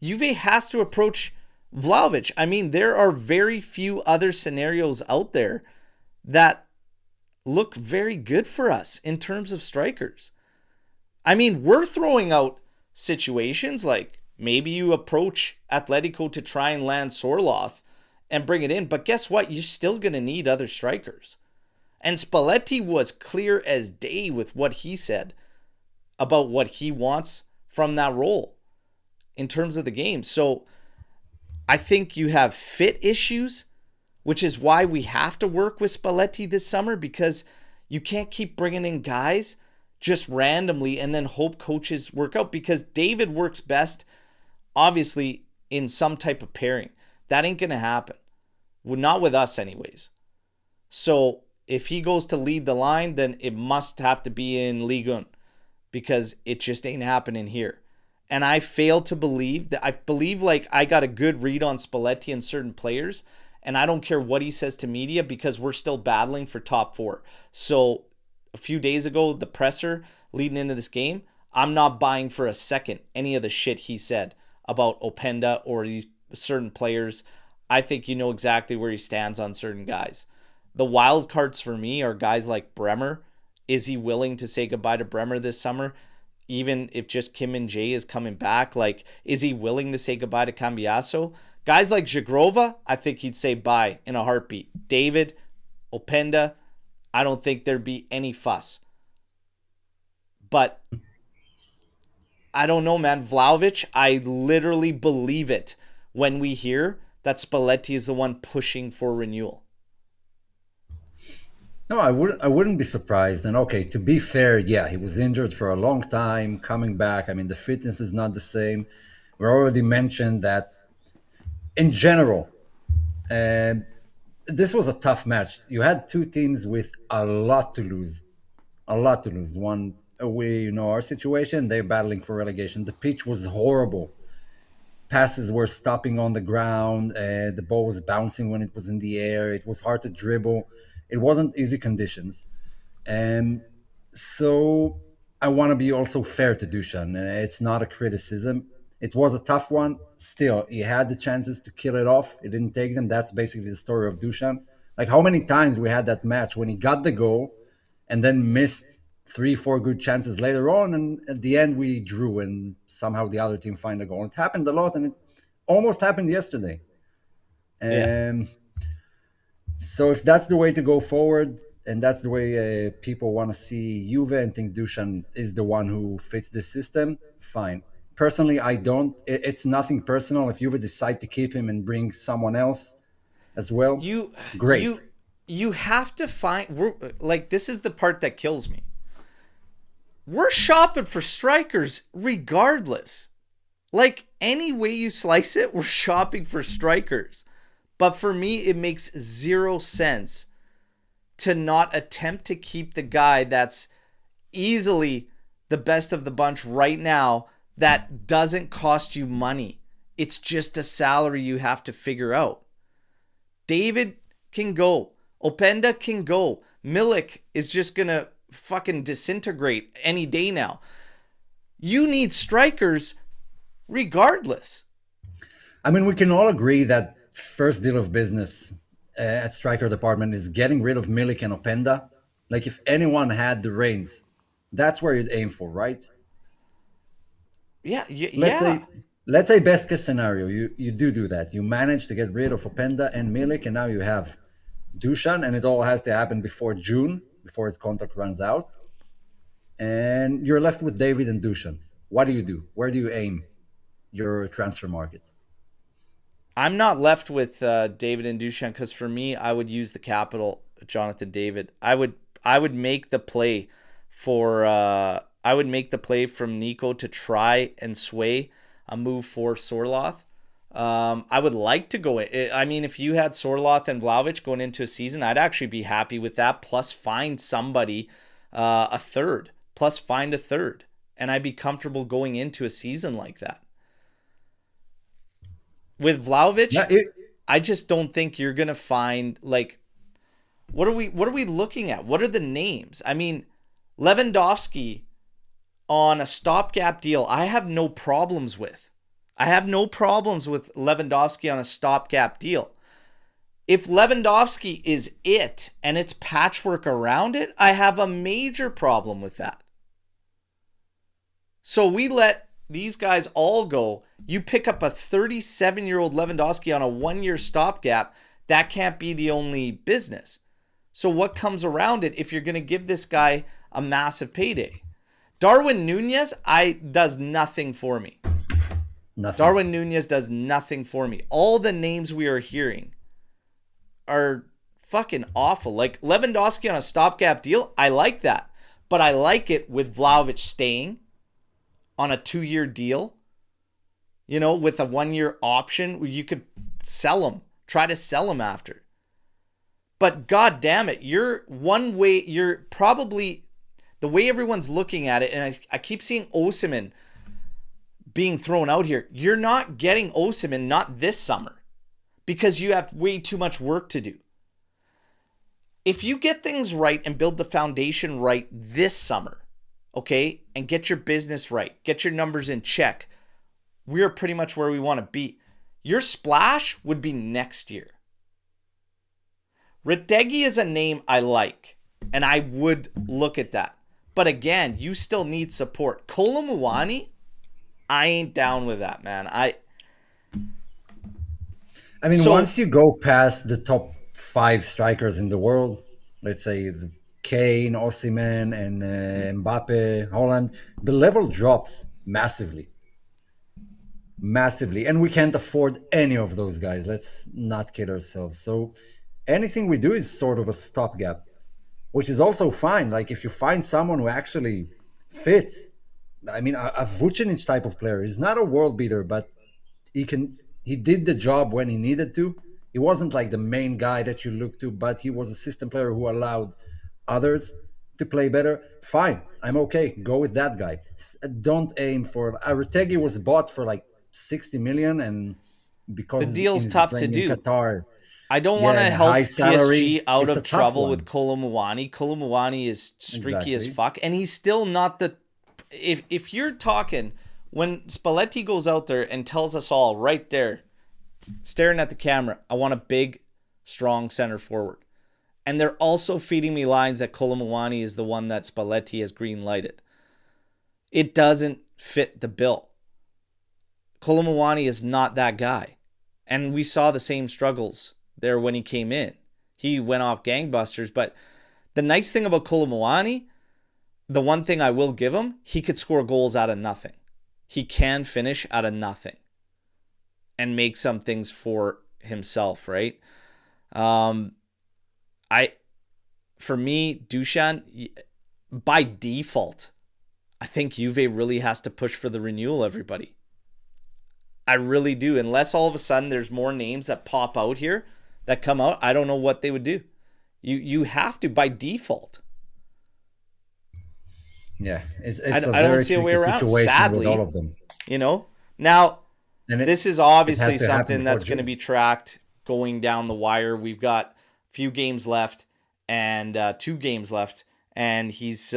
Juve has to approach Vlahović. I mean, there are very few other scenarios out there that look very good for us in terms of strikers. I mean, we're throwing out situations like maybe you approach Atletico to try and land Sorloth and bring it in, but guess what? You're still going to need other strikers. And Spalletti was clear as day with what he said about what he wants from that role in terms of the game. So I think you have fit issues, which is why we have to work with Spalletti this summer, because you can't keep bringing in guys just randomly and then hope coaches work out, because David works best, obviously, in some type of pairing. That ain't going to happen. Well, not with us anyways. So if he goes to lead the line, then it must have to be in Ligue 1, because it just ain't happening here. And I fail to believe that. I believe like I got a good read on Spalletti and certain players, and I don't care what he says to media because we're still battling for top 4. So a few days ago, the presser leading into this game, I'm not buying for a second any of the shit he said about Openda or these certain players. I think you know exactly where he stands on certain guys. The wild cards for me are guys like Bremer. Is he willing to say goodbye to Bremer this summer? Even if just Kim and Jay is coming back, like, is he willing to say goodbye to Cambiasso? Guys like Zagrova, I think he'd say bye in a heartbeat. David, Openda, I don't think there'd be any fuss. But I don't know, man. Vlahović, I literally believe it when we hear that Spalletti is the one pushing for renewal.
No, I wouldn't be surprised. And okay, to be fair, yeah, he was injured for a long time, coming back. I mean, the fitness is not the same. We already mentioned that in general, this was a tough match. You had two teams with a lot to lose. A lot to lose. One away, our situation, they're battling for relegation. The pitch was horrible. Passes were stopping on the ground. The ball was bouncing when it was in the air. It was hard to dribble. It wasn't easy conditions. And so I want to be also fair to Dusan. It's not a criticism. It was a tough one. Still, he had the chances to kill it off. He didn't take them. That's basically the story of Dusan. Like how many times we had that match when he got the goal and then missed 3-4 good chances later on, and at the end we drew and somehow the other team find a goal. It happened a lot, and it almost happened yesterday.
Yeah.
So if that's the way to go forward, and that's the way people want to see Juve and think Dusan is the one who fits this system, fine. Personally, I don't. It's nothing personal. If Juve decide to keep him and bring someone else as well, great.
You have to find, this is the part that kills me. We're shopping for strikers regardless. Like any way you slice it, we're shopping for strikers. But for me, it makes zero sense to not attempt to keep the guy that's easily the best of the bunch right now that doesn't cost you money. It's just a salary you have to figure out. David can go. Openda can go. Milik is just going to fucking disintegrate any day now. You need strikers regardless.
I mean, we can all agree that first deal of business at striker department is getting rid of Milik and Openda. Like if anyone had the reins, that's where you'd aim for, right?
Yeah.
Let's say best case scenario, you do that. You manage to get rid of Openda and Milik, and now you have Dusan, and it all has to happen before June, before his contract runs out. And you're left with David and Dusan. What do you do? Where do you aim your transfer market?
I'm not left with David and Dusan because for me, I would use the capital, Jonathan David. I would make the play from Nico to try and sway a move for Sorloth. I would like to go. I mean, if you had Sorloth and Vlahović going into a season, I'd actually be happy with that. Plus, find somebody a third. And I'd be comfortable going into a season like that. With Vlahović, I just don't think you're gonna find what are we looking at? What are the names? I mean, Lewandowski on a stopgap deal, I have no problems with. I have no problems with Lewandowski on a stopgap deal. If Lewandowski is it and it's patchwork around it, I have a major problem with that. So we let these guys all go. You pick up a 37-year-old Lewandowski on a 1-year stopgap. That can't be the only business. So what comes around it if you're going to give this guy a massive payday? Darwin Núñez does nothing for me.
Nothing.
Darwin Núñez does nothing for me. All the names we are hearing are fucking awful. Like Lewandowski on a stopgap deal, I like that. But I like it with Vlahović staying on a 2-year deal, with a 1-year option where you could sell him, try to sell him after. But god damn it, you're probably, the way everyone's looking at it, and I keep seeing Osimhen being thrown out here. You're not getting Osimhen, not this summer, because you have way too much work to do. If you get things right and build the foundation right this summer, okay, and get your business right, get your numbers in check, we're pretty much where we want to be. Your splash would be next year. Retegui is a name I like, and I would look at that. But again, you still need support. Kolo Muani, I ain't down with that, man.
Once you go past the top 5 strikers in the world, let's say Kane, Osimhen, and Mbappe, Holland, the level drops massively, massively, and we can't afford any of those guys. Let's not kid ourselves. So anything we do is sort of a stopgap, which is also fine. Like if you find someone who actually fits, I mean, a Vucinic type of player is not a world beater, but he did the job when he needed to. He wasn't like the main guy that you look to, but he was a system player who allowed others to play better. Fine, I'm okay. Go with that guy. Don't aim for. Arretegi was bought for like 60 million, and
The
because
deal's
he's
tough to
playing in
do.
Qatar,
I don't want
yeah,
to
and a
help
high salary,
PSG out
it's a
of
tough
trouble with
one.
Kolo Muani. Kolo Muani is streaky as
Exactly.
fuck, and he's still not the. If you're talking when Spalletti goes out there and tells us all right there, staring at the camera, I want a big, strong center forward, and they're also feeding me lines that Kolo Muani is the one that Spalletti has green lighted. It doesn't fit the bill. Kolo Muani is not that guy, and we saw the same struggles there when he came in. He went off gangbusters, but the nice thing about Kolo Muani, the one thing I will give him, he could score goals out of nothing. He can finish out of nothing and make some things for himself, right? I For me, Dusan, by default, I think Juve really has to push for the renewal, everybody. I really do. Unless all of a sudden there's more names that pop out here that come out, I don't know what they would do. You have to by default.
Yeah,
I,
it's a
I don't
very
see a way
tricky
around,
situation with all
sadly.
of them,
You know? Now,
and
this is
it has
obviously
to happen
something
before
that's going to
June.
be tracked going down the wire. We've got a few games left and 2 games left. And his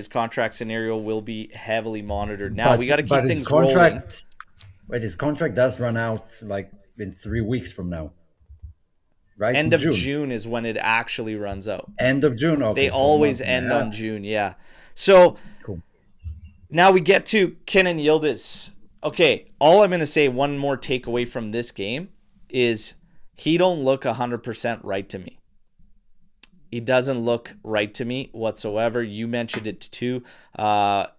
contract scenario will be heavily monitored. Now, we got to
But
keep
his
things rolling.
contract, wait, his contract does run out like in 3 weeks from now, right?
End
In
of
June,
June is when it actually runs out.
end of June.
They
Okay, so a
always
month and a
end on
half.
June, yeah. So
Cool.
now we get to Kenan Yildiz. Okay, all I'm going to say, one more takeaway from this game is he don't look 100% right to me. He doesn't look right to me whatsoever. You mentioned it too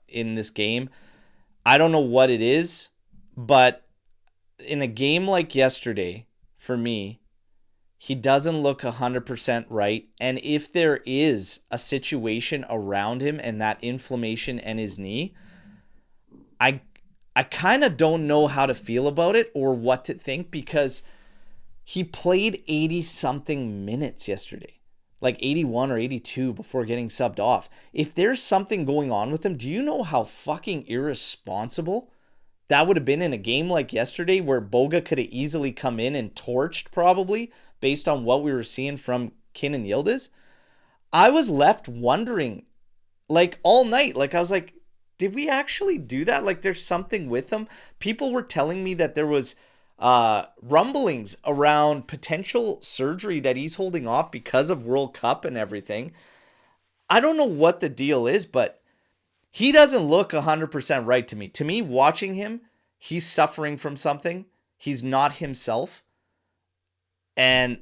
in this game. I don't know what it is, but in a game like yesterday, for me, he doesn't look 100% right. And if there is a situation around him and that inflammation and his knee, I I kind of don't know how to feel about it or what to think because he played 80 something minutes yesterday, like 81 or 82 before getting subbed off. If there's something going on with him, do you know how fucking irresponsible that would have been in a game like yesterday where Boga could have easily come in and torched probably based on what we were seeing from Kenan Yildiz? I was left wondering like all night. Like I was like, did we actually do that? Like there's something with him. People were telling me that there was rumblings around potential surgery that he's holding off because of World Cup and everything. I don't know what the deal is, but he doesn't look 100% right to me. To me, watching him, he's suffering from something. He's not himself. And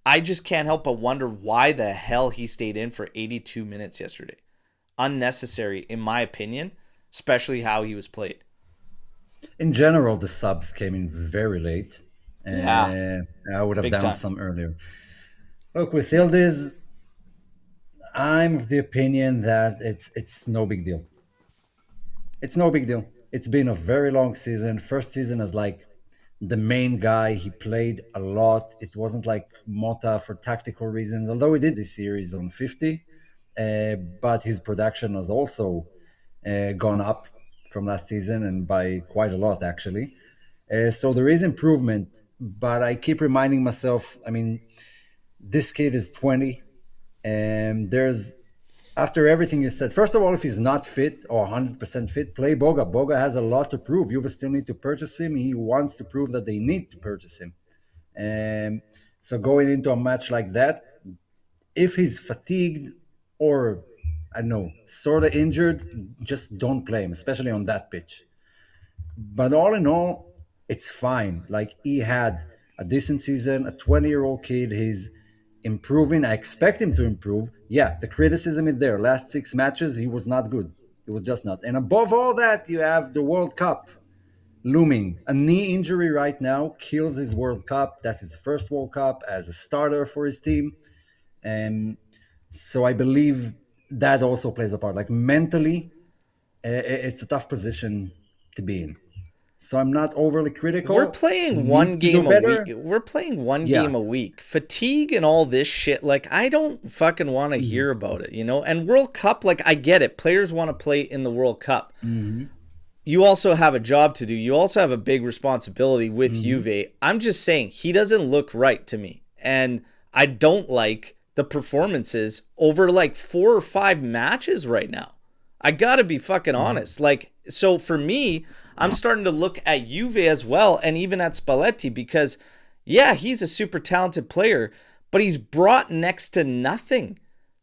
I just can't help but wonder why the hell he stayed in for 82 minutes yesterday. Unnecessary, in my opinion, especially how he was played.
In general, the subs came in very late.
Yeah,
I would have
big
done
time.
some earlier. Look, with Yildiz, I'm of the opinion that it's no big deal. It's no big deal. It's been a very long season. First season as like the main guy. He played a lot. It wasn't like Mota for tactical reasons, although he did this series on 50. But his production has also gone up from last season and by quite a lot, actually. So there is improvement, but I keep reminding myself, I mean, this kid is 20, and there's after everything you said, first of all, if he's not fit or 100% fit, play Boga. Boga has a lot to prove. Juve still need to purchase him. He wants to prove that they need to purchase him. So going into a match like that, if he's fatigued or I don't know, sort of injured, just don't play him, especially on that pitch. But all in all, it's fine. Like he had a decent season, a 20-year-old kid. He's improving. I expect him to improve. Yeah, the criticism is there. Last 6 matches, he was not good. It was just not. And above all that, you have the World Cup looming. A knee injury right now kills his World Cup. That's his first World Cup as a starter for his team. And so I believe that also plays a part. Like mentally, it's a tough position to be in. So I'm not overly critical.
We're playing one game a week. We're playing one game a week. Fatigue and all this shit, like, I don't fucking want to hear about it, you know? And World Cup, like, I get it. Players want to play in the World Cup. You also have a job to do. You also have a big responsibility with Juve. I'm just saying, he doesn't look right to me. And I don't like the performances over, like, 4 or 5 matches right now. I gotta be fucking honest. Like, so for me, I'm starting to look at Juve as well, and even at Spalletti, because, yeah, he's a super talented player, but he's brought next to nothing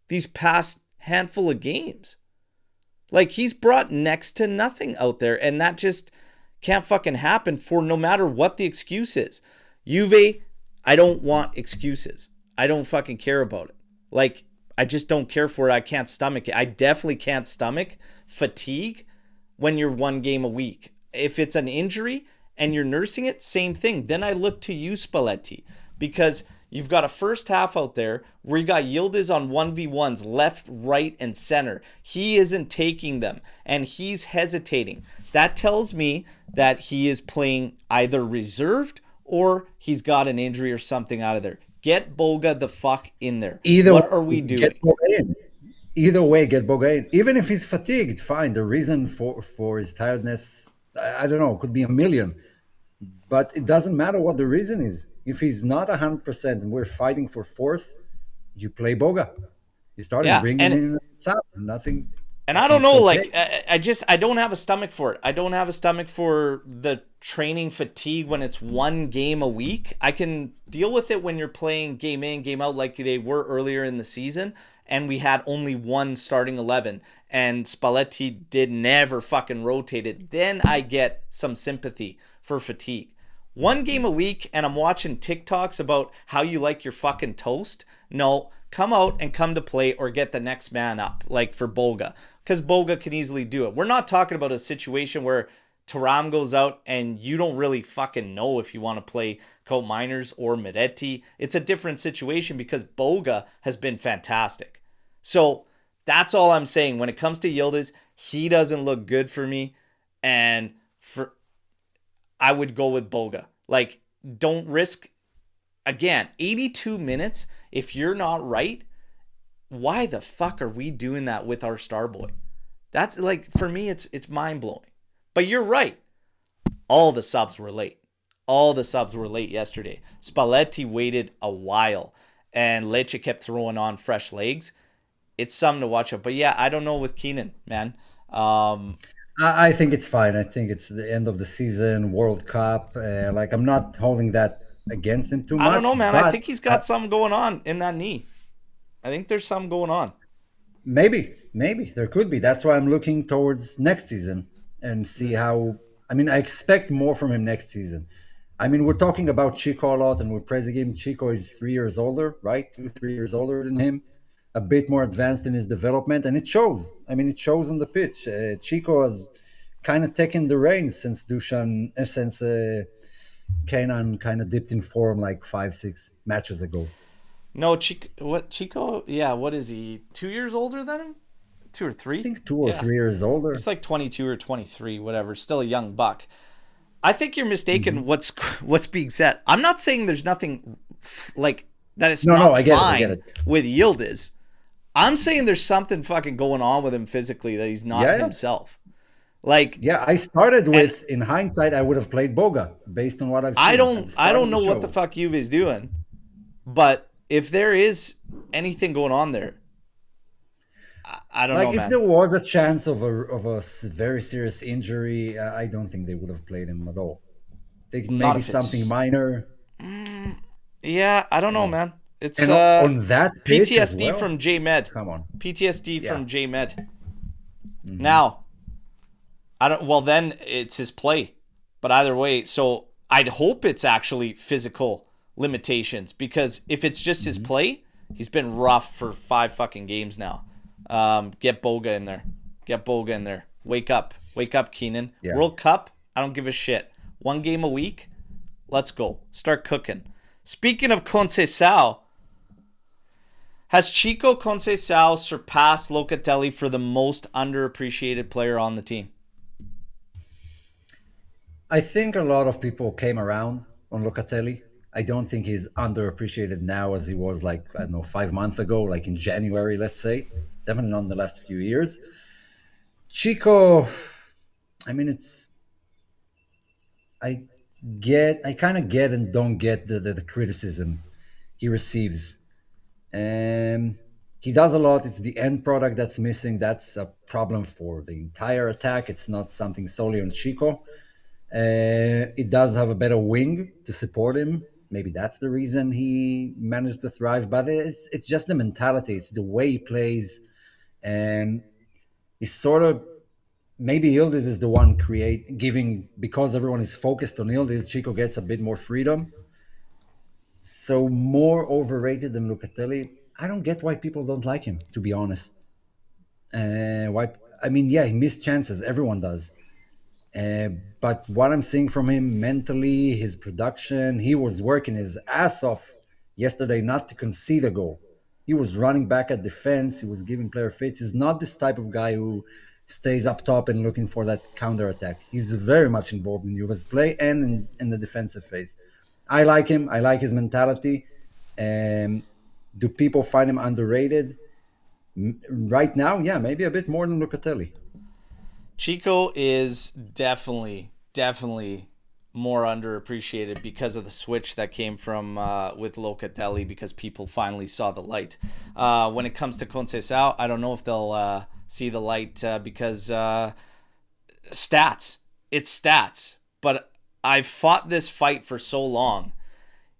these past handful of games. Like, he's brought next to nothing out there, and that just can't fucking happen for no matter what the excuse is. Juve, I don't want excuses. I don't fucking care about it. Like, I just don't care for it. I can't stomach it. I definitely can't stomach fatigue when you're one game a week. If it's an injury and you're nursing it, same thing. Then I look to you, Spalletti, because you've got a first half out there where you got Yildiz on 1v1s, left, right, and center. He isn't taking them, and he's hesitating. That tells me that he is playing either reserved or he's got an injury or something out of there. Get Boga the fuck in there. What are we doing?
Get Boga in. Either way, get Boga in. Even if he's fatigued, fine. The reason for his tiredness, I don't know, could be a million. But it doesn't matter what the reason is. If he's not 100% and we're fighting for fourth, you play Boga. You start bringing in South. Nothing.
And I don't know, like, I don't have a stomach for it. I don't have a stomach for the training fatigue when it's one game a week. I can deal with it when you're playing game in, game out like they were earlier in the season, and we had only one starting 11, and Spalletti never fucking rotate it. Then I get some sympathy for fatigue. One game a week, and I'm watching TikToks about how you like your fucking toast. No, come out and come to play or get the next man up, like for Boga, because Boga can easily do it. We're not talking about a situation where Thuram goes out and you don't really fucking know if you want to play Coat Miners or Miretti. It's a different situation because Boga has been fantastic. So that's all I'm saying. When it comes to Yildiz, he doesn't look good for me, and I would go with Boga. Like, don't risk, again, 82 minutes. If you're not right, why the fuck are we doing that with our star boy? That's, like, for me, it's mind-blowing. But you're right. All the subs were late. All the subs were late yesterday. Spalletti waited a while, and Lecce kept throwing on fresh legs. It's something to watch out. But, yeah, I don't know with Keenan, man.
I think it's fine. I think it's the end of the season, World Cup. Like, I'm not holding that against him too much.
I don't know, man. I think he's got something going on in that knee. I think there's something going on.
Maybe. There could be. That's why I'm looking towards next season and see how... I mean, I expect more from him next season. I mean, we're talking about Chico a lot, and we're praising him. Chico is 3 years older, right? 2-3 years older than him. A bit more advanced in his development, and it shows. I mean, it shows on the pitch. Chico has kind of taken the reins since Kenan kind of dipped in form like 5-6 matches ago.
No, Chico? Yeah, what is he? 2 years older than him? 2 or 3?
I think 2 or 3 years older.
It's like 22 or 23, whatever. Still a young buck. I think you're mistaken what's being said. I'm not saying there's nothing like that. It's I get it. With Yildiz. I'm saying there's something fucking going on with him physically that he's not himself. Like,
yeah, I started with, in hindsight, I would have played Boga based on what I've seen.
I don't know what the fuck Juve is doing, but if there is anything going on there, I don't know, man.
Like, if there was a chance of a very serious injury, I don't think they would have played him at all. Maybe something minor.
Yeah, I don't know, man. It's
on that pitch
PTSD from J-Med.
Come on.
PTSD from J-Med. Now, then it's his play. But either way, so I'd hope it's actually physical limitations, because if it's just his play, He's been rough for 5 fucking games now. Get Boga in there. Get Boga in there. Wake up. Wake up, Keenan.
Yeah.
World Cup, I don't give a shit. 1 game a week, let's go. Start cooking. Speaking of Conceição, has Chico Conceição surpassed Locatelli for the most underappreciated player on the team?
I think a lot of people came around on Locatelli. I don't think he's underappreciated now as he was 5 months ago, like in January, let's say. Definitely not in the last few years. Chico, I mean, I kind of get and don't get the criticism he receives. He does a lot. It's the end product that's missing. That's a problem for the entire attack. It's not something solely on Chico. It does have a better wing to support him. Maybe that's the reason he managed to thrive. But it's just the mentality. It's the way he plays. And he's sort of, maybe Yildiz is the one giving, because everyone is focused on Yildiz, Chico gets a bit more freedom. So more overrated than Locatelli. I don't get why people don't like him, to be honest. He missed chances. Everyone does. But what I'm seeing from him mentally, his production, he was working his ass off yesterday not to concede a goal. He was running back at defense. He was giving player fits. He's not this type of guy who stays up top and looking for that counter attack. He's very much involved in Juve's play and in the defensive phase. I like him. I like his mentality. Do people find him underrated? Right now, yeah, maybe a bit more than Locatelli.
Chico is definitely more underappreciated because of the switch that came from with Locatelli, because people finally saw the light. When it comes to Conceição, I don't know if they'll see the light because stats. It's stats. But I've fought this fight for so long.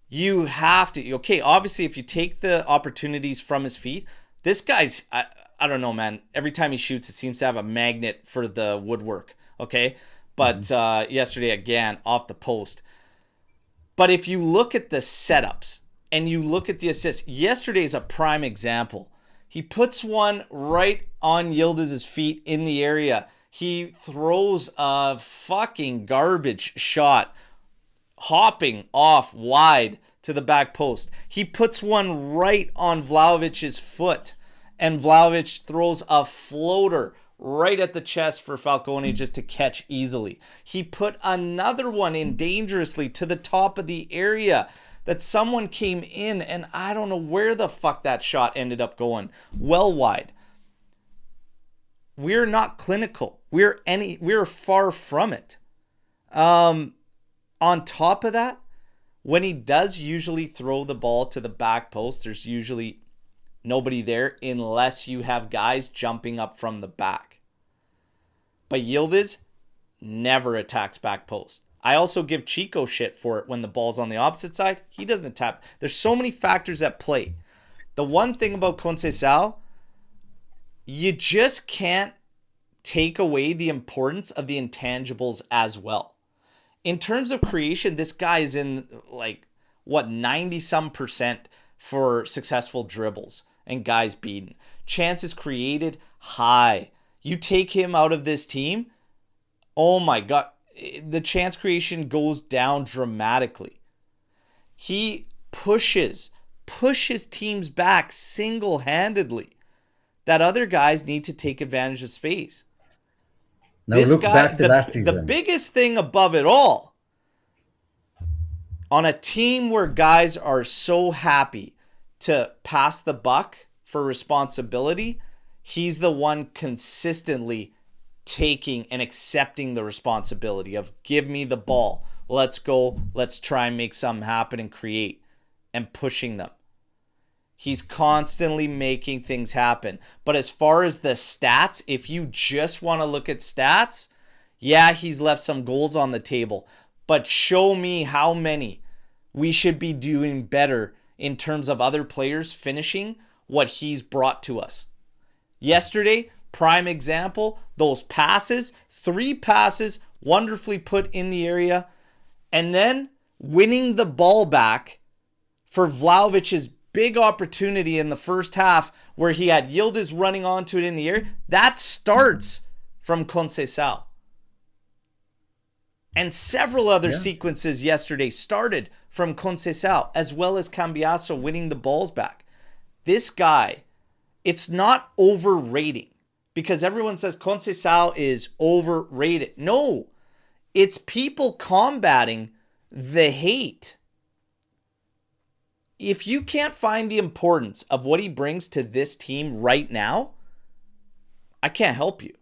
You have to, okay, obviously if you take the opportunities from his feet, this guy's, I don't know, man. Every time he shoots, it seems to have a magnet for the woodwork, okay? But yesterday, again, off the post. But if you look at the setups and you look at the assists, yesterday's a prime example. He puts one right on Yildiz's feet in the area. He throws a fucking garbage shot, hopping off wide to the back post. He puts one right on Vlahovic's foot, and Vlahović throws a floater right at the chest for Falcone just to catch easily. He put another one in dangerously to the top of the area that someone came in, and I don't know where the fuck that shot ended up going. Well wide. We're not clinical. We're far from it. On top of that, when he does usually throw the ball to the back post, there's usually nobody there unless you have guys jumping up from the back. But Yildiz never attacks back post. I also give Chico shit for it when the ball's on the opposite side. He doesn't tap. There's so many factors at play. The one thing about Conceição, you just can't take away the importance of the intangibles as well. In terms of creation, this guy is in 90% for successful dribbles and guys beaten. Chances created, high. You take him out of this team, oh my God, the chance creation goes down dramatically. He pushes teams back single-handedly that other guys need to take advantage of space.
Now look back to last season.
The biggest thing above it all, on a team where guys are so happy to pass the buck for responsibility, he's the one consistently taking and accepting the responsibility of give me the ball. Let's go. Let's try and make something happen and create, and pushing them. He's constantly making things happen. But as far as the stats, if you just want to look at stats, yeah, he's left some goals on the table. But show me how many we should be doing better in terms of other players finishing what he's brought to us. Yesterday, prime example, those passes, 3 passes, wonderfully put in the area, and then winning the ball back for Vlahovic's big opportunity in the first half where he had Yildiz running onto it in the air. That starts from Conceição. And several other sequences yesterday started from Conceição, as well as Cambiasso winning the balls back. This guy, it's not overrating, because everyone says Conceição is overrated. No, it's people combating the hate. If you can't find the importance of what he brings to this team right now, I can't help you.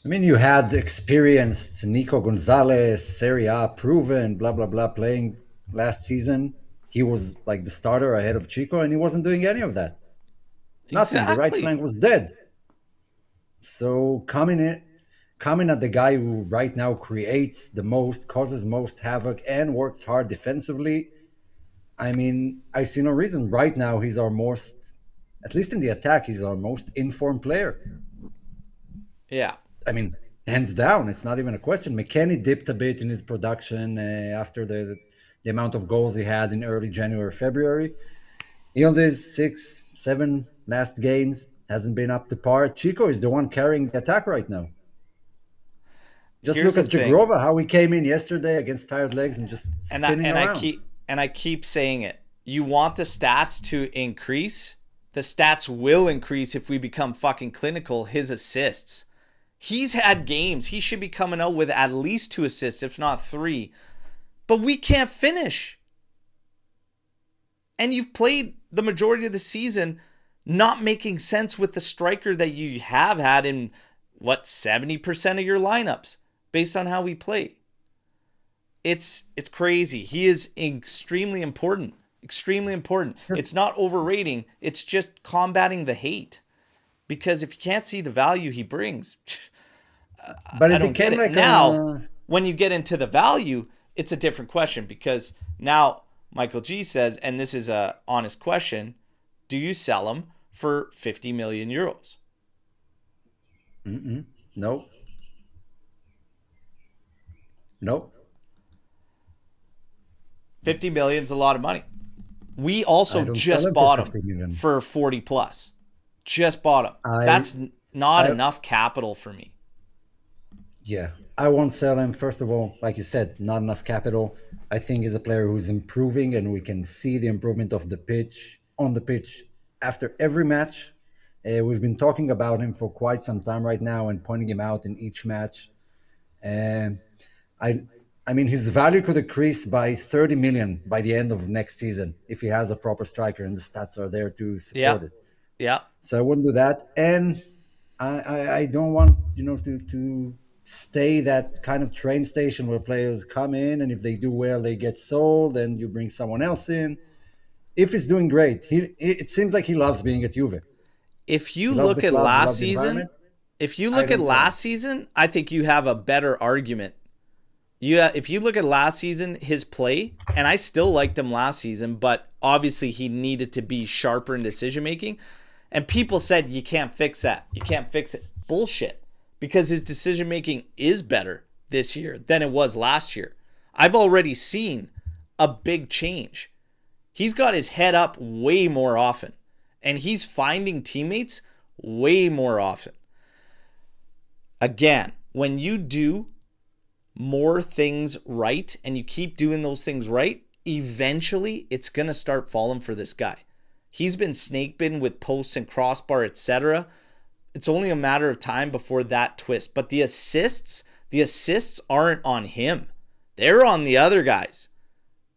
I mean, you had experienced Nico Gonzalez, Serie A, proven, blah, blah, blah, playing last season. He was like the starter ahead of Chico, and he wasn't doing any of that. Nothing.
Exactly.
The right flank was dead. So coming at the guy who right now creates the most, causes most havoc, and works hard defensively, I mean, I see no reason. Right now, he's our most, at least in the attack, he's our most informed player.
Yeah.
I mean, hands down, it's not even a question. McKennie dipped a bit in his production after the amount of goals he had in early January, February. Yildiz 6, 7 last games hasn't been up to par. Chico is the one carrying the attack right now. Just
Here's
look at
the thing.
Jagrova, how he came in yesterday against tired legs and just spinning around.
I keep saying it. You want the stats to increase? The stats will increase if we become fucking clinical. His assists. He's had games. He should be coming out with at least 2 assists, if not 3. But we can't finish. And you've played the majority of the season not making sense with the striker that you have had in, 70% of your lineups based on how we play. It's crazy. He is extremely important. Extremely important. It's not overrating. It's just combating the hate. Because if you can't see the value he brings,
but
I don't get it.
Like
now, when you get into the value, it's a different question, because now Michael G says, and this is a honest question, do you sell him for 50 million euros?
No. Nope.
50 million is a lot of money. We also just bought him for 40 plus. Just bought him. That's not enough capital for me.
Yeah, I won't sell him. First of all, like you said, not enough capital. I think he's a player who's improving, and we can see the improvement of the pitch on the pitch after every match. We've been talking about him for quite some time right now and pointing him out in each match. And I mean, his value could increase by 30 million by the end of next season if he has a proper striker and the stats are there to support it.
Yeah.
So I wouldn't do that. And I don't want, to stay that kind of train station where players come in, and if they do well, they get sold, and you bring someone else in. If he's doing great, it seems like he loves being at Juve.
If you look at last season, I think you have a better argument. If you look at last season, his play, and I still liked him last season, but obviously he needed to be sharper in decision making. And people said, you can't fix that. You can't fix it. Bullshit. Because his decision making is better this year than it was last year. I've already seen a big change. He's got his head up way more often. And he's finding teammates way more often. Again, when you do more things right and you keep doing those things right, eventually it's going to start falling for this guy. He's been snake bitten with posts and crossbar, etc. It's only a matter of time before that twist. But the assists aren't on him. They're on the other guys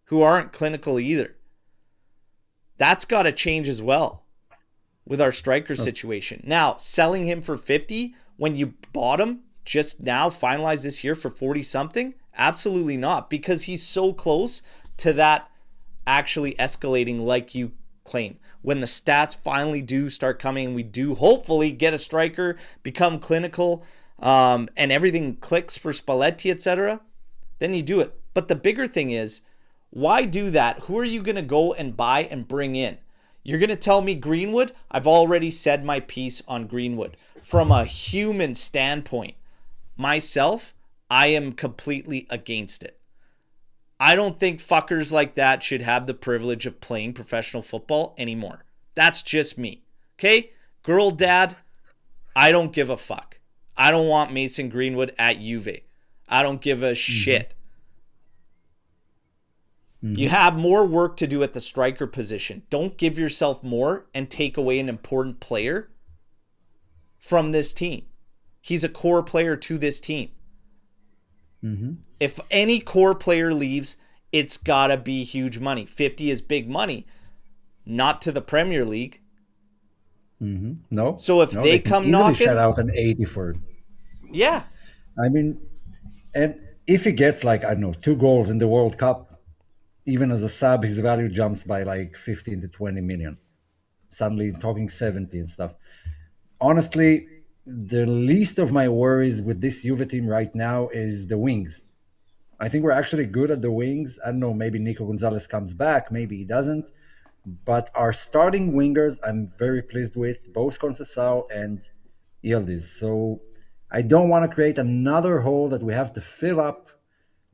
who aren't clinical either. That's got to change as well with our striker situation. Now, selling him for 50 when you bought him just now, finalized this year for 40 something? Absolutely not, because he's so close to that actually escalating like you claim. When the stats finally do start coming and we do hopefully get a striker, become clinical, and everything clicks for Spalletti, etc., then you do it. But the bigger thing is, why do that? Who are you going to go and buy and bring in? You're going to tell me Greenwood? I've already said my piece on Greenwood. From a human standpoint, myself, I am completely against it. I don't think fuckers like that should have the privilege of playing professional football anymore. That's just me. Okay? Girl dad, I don't give a fuck. I don't want Mason Greenwood at Juve. I don't give a shit. You have more work to do at the striker position. Don't give yourself more and take away an important player from this team. He's a core player to this team. If any core player leaves, it's got to be huge money. 50 is big money. Not to the Premier League.
No.
So if they come knocking,
shut out an 80 for.
Yeah.
I mean, and if he gets like, I don't know, 2 goals in the World Cup, even as a sub, his value jumps by like 15 to 20 million. Suddenly talking 70 and stuff. Honestly, the least of my worries with this Juve team right now is the wings. I think we're actually good at the wings. I don't know, maybe Nico Gonzalez comes back, maybe he doesn't. But our starting wingers, I'm very pleased with, both Conceição and Yildiz. So I don't want to create another hole that we have to fill up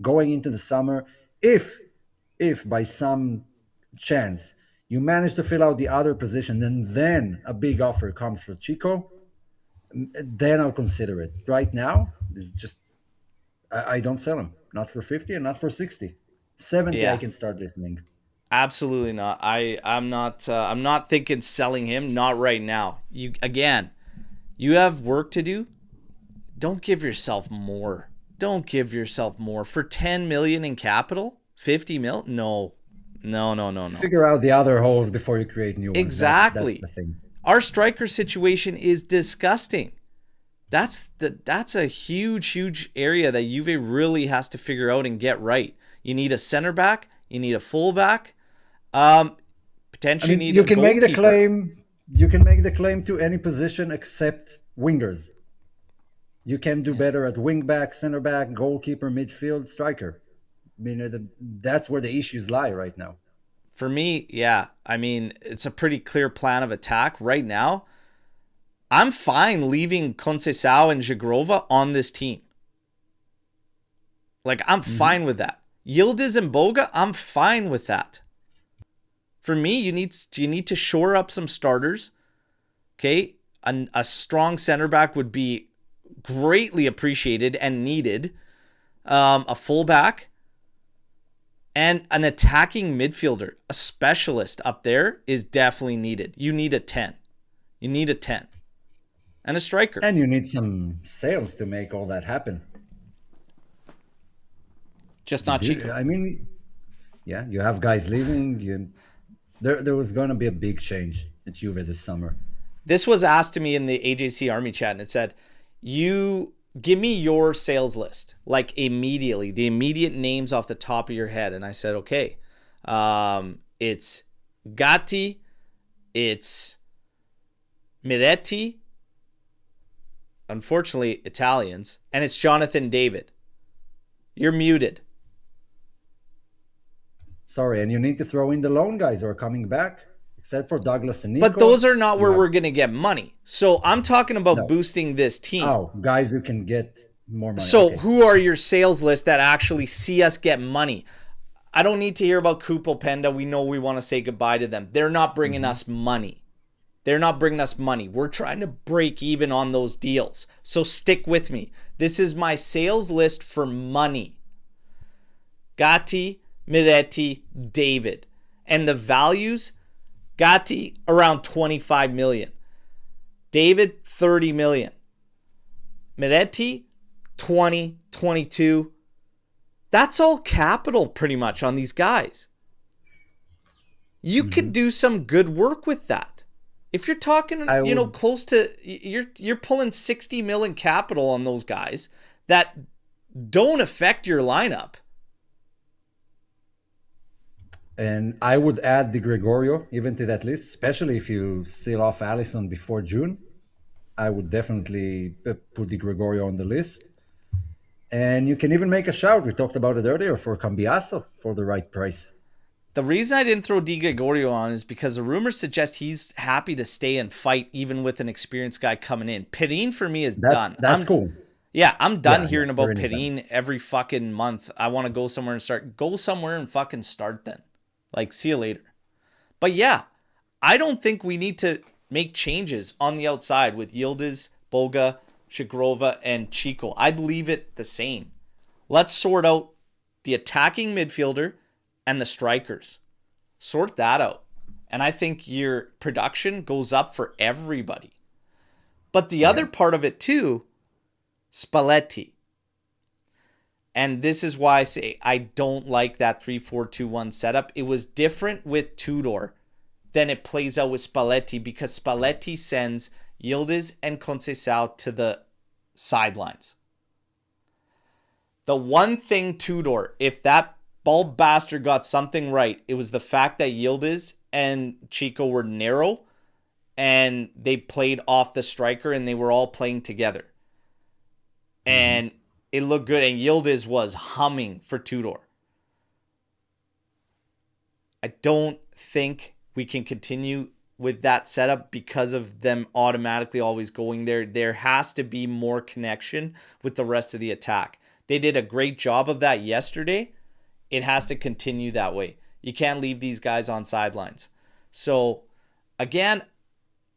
going into the summer. If by some chance you manage to fill out the other position and then a big offer comes for Chico, then I'll consider it. Right now, it's just I don't sell him. Not for 50 and not for 60. 70, yeah. I can start listening.
Absolutely not. I'm not thinking selling him. Not right now. You have work to do. Don't give yourself more. Don't give yourself more for 10 million in capital. 50 mil? No.
Figure out the other holes before you create new ones.
Exactly.
That's the thing.
Our striker situation is disgusting. That's a huge area that Juve really has to figure out and get right. You need a center back. You need a full back. Potentially need
you
a
can
goalkeeper.
Make the claim. You can make the claim to any position except wingers. You can do better at wing back, center back, goalkeeper, midfield, striker. I mean, that's where the issues lie right now.
For me, yeah. I mean, it's a pretty clear plan of attack right now. I'm fine leaving Conceição and Jagrova on this team. Like, I'm fine with that. Yildiz and Boga, I'm fine with that. For me, you need to shore up some starters. Okay? A strong center back would be greatly appreciated and needed. A fullback. And an attacking midfielder, a specialist up there is definitely needed. You need a 10. You need a 10. And a striker.
And you need some sales to make all that happen.
Just not cheap.
I mean, yeah, you have guys leaving. There was going to be a big change at Juve this summer.
This was asked to me in the AJC Army chat, and it said, you give me your sales list, like immediately, the immediate names off the top of your head. And I said, okay, it's Gatti, it's Miretti, unfortunately Italians, and it's Jonathan David. You're muted.
Sorry, and you need to throw in the loan guys who are coming back, except for Douglas and Nico.
But those are not where we're going to get money. So I'm talking about boosting this team.
Oh, guys who can get more money.
So who are your sales list that actually see us get money? I don't need to hear about Kupo Penda. We know we want to say goodbye to them. They're not bringing us money. They're not bringing us money. We're trying to break even on those deals. So stick with me. This is my sales list for money. Gatti, Miretti, David. And the values, Gatti around 25 million. David, 30 million. Miretti, 20, 22. That's all capital pretty much on these guys. You could do some good work with that. If you're talking, close to, you're pulling 60 million capital on those guys that don't affect your lineup.
And I would add Di Gregorio even to that list, especially if you seal off Alisson before June. I would definitely put Di Gregorio on the list. And you can even make a shout. We talked about it earlier for Cambiaso for the right price.
The reason I didn't throw Di Gregorio on is because the rumors suggest he's happy to stay and fight even with an experienced guy coming in. Perin for me is done.
That's cool.
Yeah, I'm done
Yeah,
hearing about
Perin is done.
Perin every fucking month. I want to go somewhere and start. Go somewhere and fucking start then. Like, see you later. But yeah, I don't think we need to make changes on the outside with Yildiz, Boga, Shigrova, and Chico. I'd leave it the same. Let's sort out the attacking midfielder and the strikers. Sort that out. And I think your production goes up for everybody. But the other part of it too, Spalletti. And this is why I say I don't like that 3-4-2-1 setup. It was different with Tudor than it plays out with Spalletti because Spalletti sends Yildiz and Conceição to the sidelines. The one thing Tudor, if that bald bastard got something right, it was the fact that Yildiz and Chico were narrow and they played off the striker and they were all playing together. And it looked good, and Yildiz was humming for Tudor. I don't think we can continue with that setup because of them automatically always going there. There has to be more connection with the rest of the attack. They did a great job of that yesterday. It has to continue that way. You can't leave these guys on sidelines. So, again,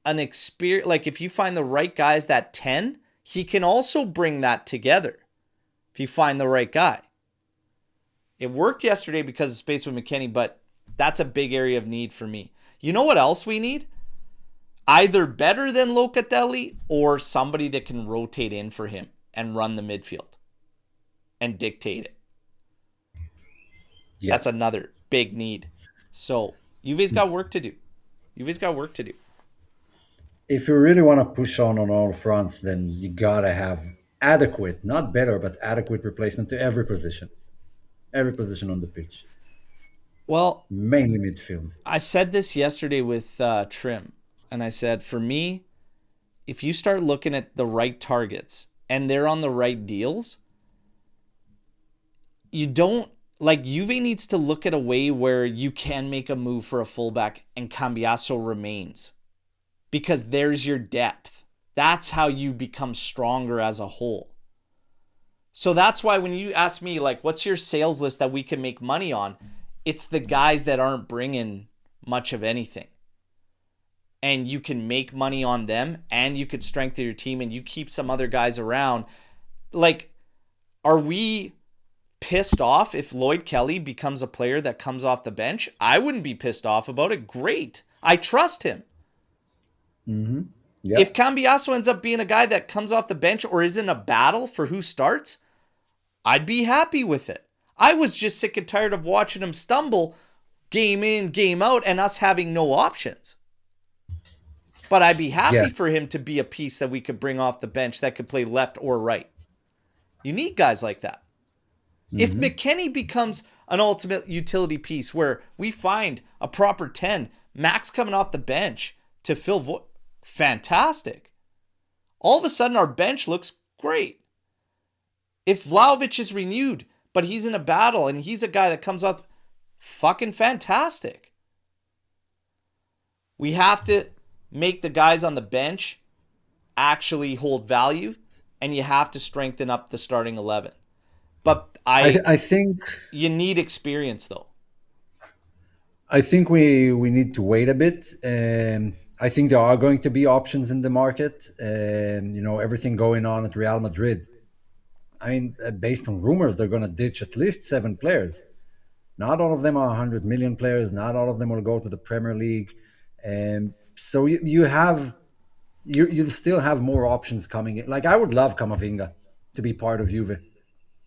an experience, like if you find the right guys that 10, he can also bring that together. If you find the right guy. It worked yesterday because of space with McKennie, but that's a big area of need for me. You know what else we need? Either better than Locatelli or somebody that can rotate in for him and run the midfield and dictate it. Yeah. That's another big need. So, Juve's got work to do. Juve's got work to do.
If you really want to push on all fronts, then you got to have adequate, not better, but adequate replacement to every position on the pitch.
Well,
mainly midfield.
I said this yesterday with Trim, and I said, for me, if you start looking at the right targets and they're on the right deals, you don't, like, Juve needs to look at a way where you can make a move for a fullback and Cambiasso remains, because there's your depth. That's how you become stronger as a whole. So that's why when you ask me, like, what's your sales list that we can make money on? It's the guys that aren't bringing much of anything. And you can make money on them and you could strengthen your team and you keep some other guys around. Like, are we pissed off if Lloyd Kelly becomes a player that comes off the bench? I wouldn't be pissed off about it. Great. I trust him.
Mm-hmm. Yep.
If Cambiasso ends up being a guy that comes off the bench or is in a battle for who starts, I'd be happy with it. I was just sick and tired of watching him stumble game in, game out, and us having no options. But I'd be happy for him to be a piece that we could bring off the bench that could play left or right. You need guys like that. Mm-hmm. If McKennie becomes an ultimate utility piece where we find a proper 10, Max coming off the bench to fill fantastic. All of a sudden, our bench looks great. If Vlahović is renewed, but he's in a battle and he's a guy that comes up, fucking fantastic. We have to make the guys on the bench actually hold value, and you have to strengthen up the starting 11. But I
think
you need experience, though.
I think we need to wait a bit. I think there are going to be options in the market. Everything going on at Real Madrid. I mean, based on rumors, they're going to ditch at least 7 players. Not all of them are 100 million players. Not all of them will go to the Premier League. So you still have more options coming in. Like, I would love Camavinga to be part of Juve.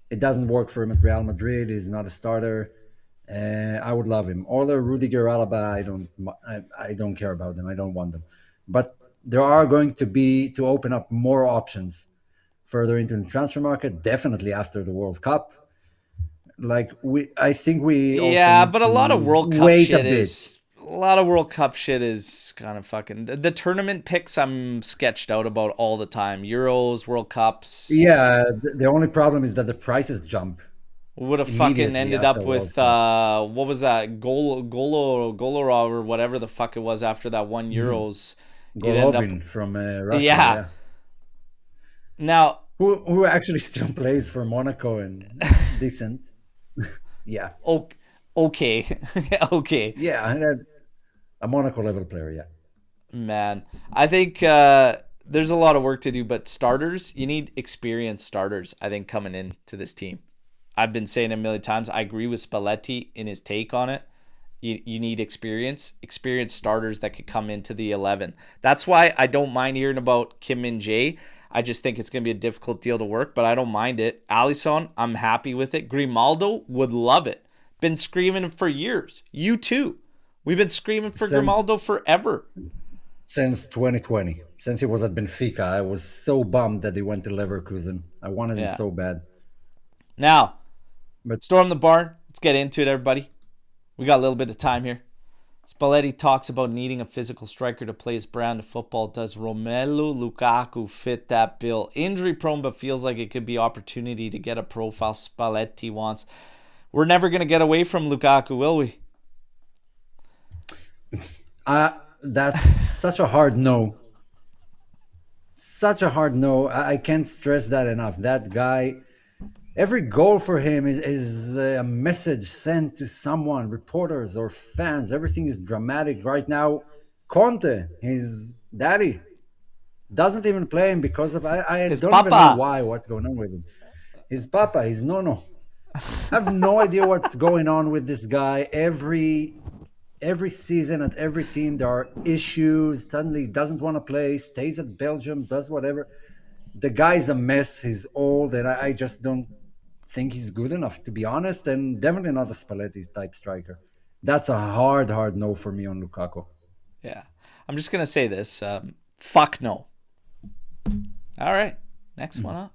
It doesn't work for him at Real Madrid. He's not a starter. I would love him. Or Rudiger, Alaba, I don't care about them. I don't want them. But there are going to open up more options further into the transfer market, definitely after the World Cup. I think we also
but a lot of World Cup shit is kind of fucking the tournament picks. I'm sketched out about all the time. Euros, World Cups.
Yeah, the only problem is that the prices jump.
Would have fucking ended up with what was that Golorov or whatever the fuck it was after that one Euros.
Golovin from Russia.
Yeah. Now
who actually still plays for Monaco and decent. Yeah,
Oh, okay. Okay.
yeah, and a Monaco level player. Yeah,
Man, I think there's a lot of work to do, but starters, you need experienced starters, I think, coming into this team. I've been saying it a million times. I agree with Spalletti in his take on it. You need experienced starters that could come into the 11. That's why I don't mind hearing about Kim Min Jae. I just think it's going to be a difficult deal to work, but I don't mind it. Alisson, I'm happy with it. Grimaldo would love it. Been screaming for years. You too. We've been screaming for
since
Grimaldo forever.
since 2020, since he was at Benfica, I was so bummed that he went to Leverkusen. I wanted him
Yeah.
so bad.
Now,
But
storm the barn. Let's get into it, everybody. We got a little bit of time here. Spalletti talks about needing a physical striker to play his brand of football. Does Romelu Lukaku fit that bill? Injury prone, but feels like it could be opportunity to get a profile Spalletti wants. We're never going to get away from Lukaku, will we?
That's such a hard no. Such a hard no. I can't stress that enough. That guy, every goal for him is a message sent to someone, reporters or fans. Everything is dramatic right now. Conte, his daddy, doesn't even play him because of I
His
don't even know
papa.
why. What's going on with him? His papa, his no. I have no idea what's going on with this guy. Every season at every team there are issues. Suddenly doesn't want to play, stays at Belgium, does whatever. The guy's a mess. He's old, and I just don't think he's good enough, to be honest. And definitely not a Spalletti type striker. That's a hard no for me on Lukaku.
Yeah. I'm just going to say this. Fuck no. All right. Next one up.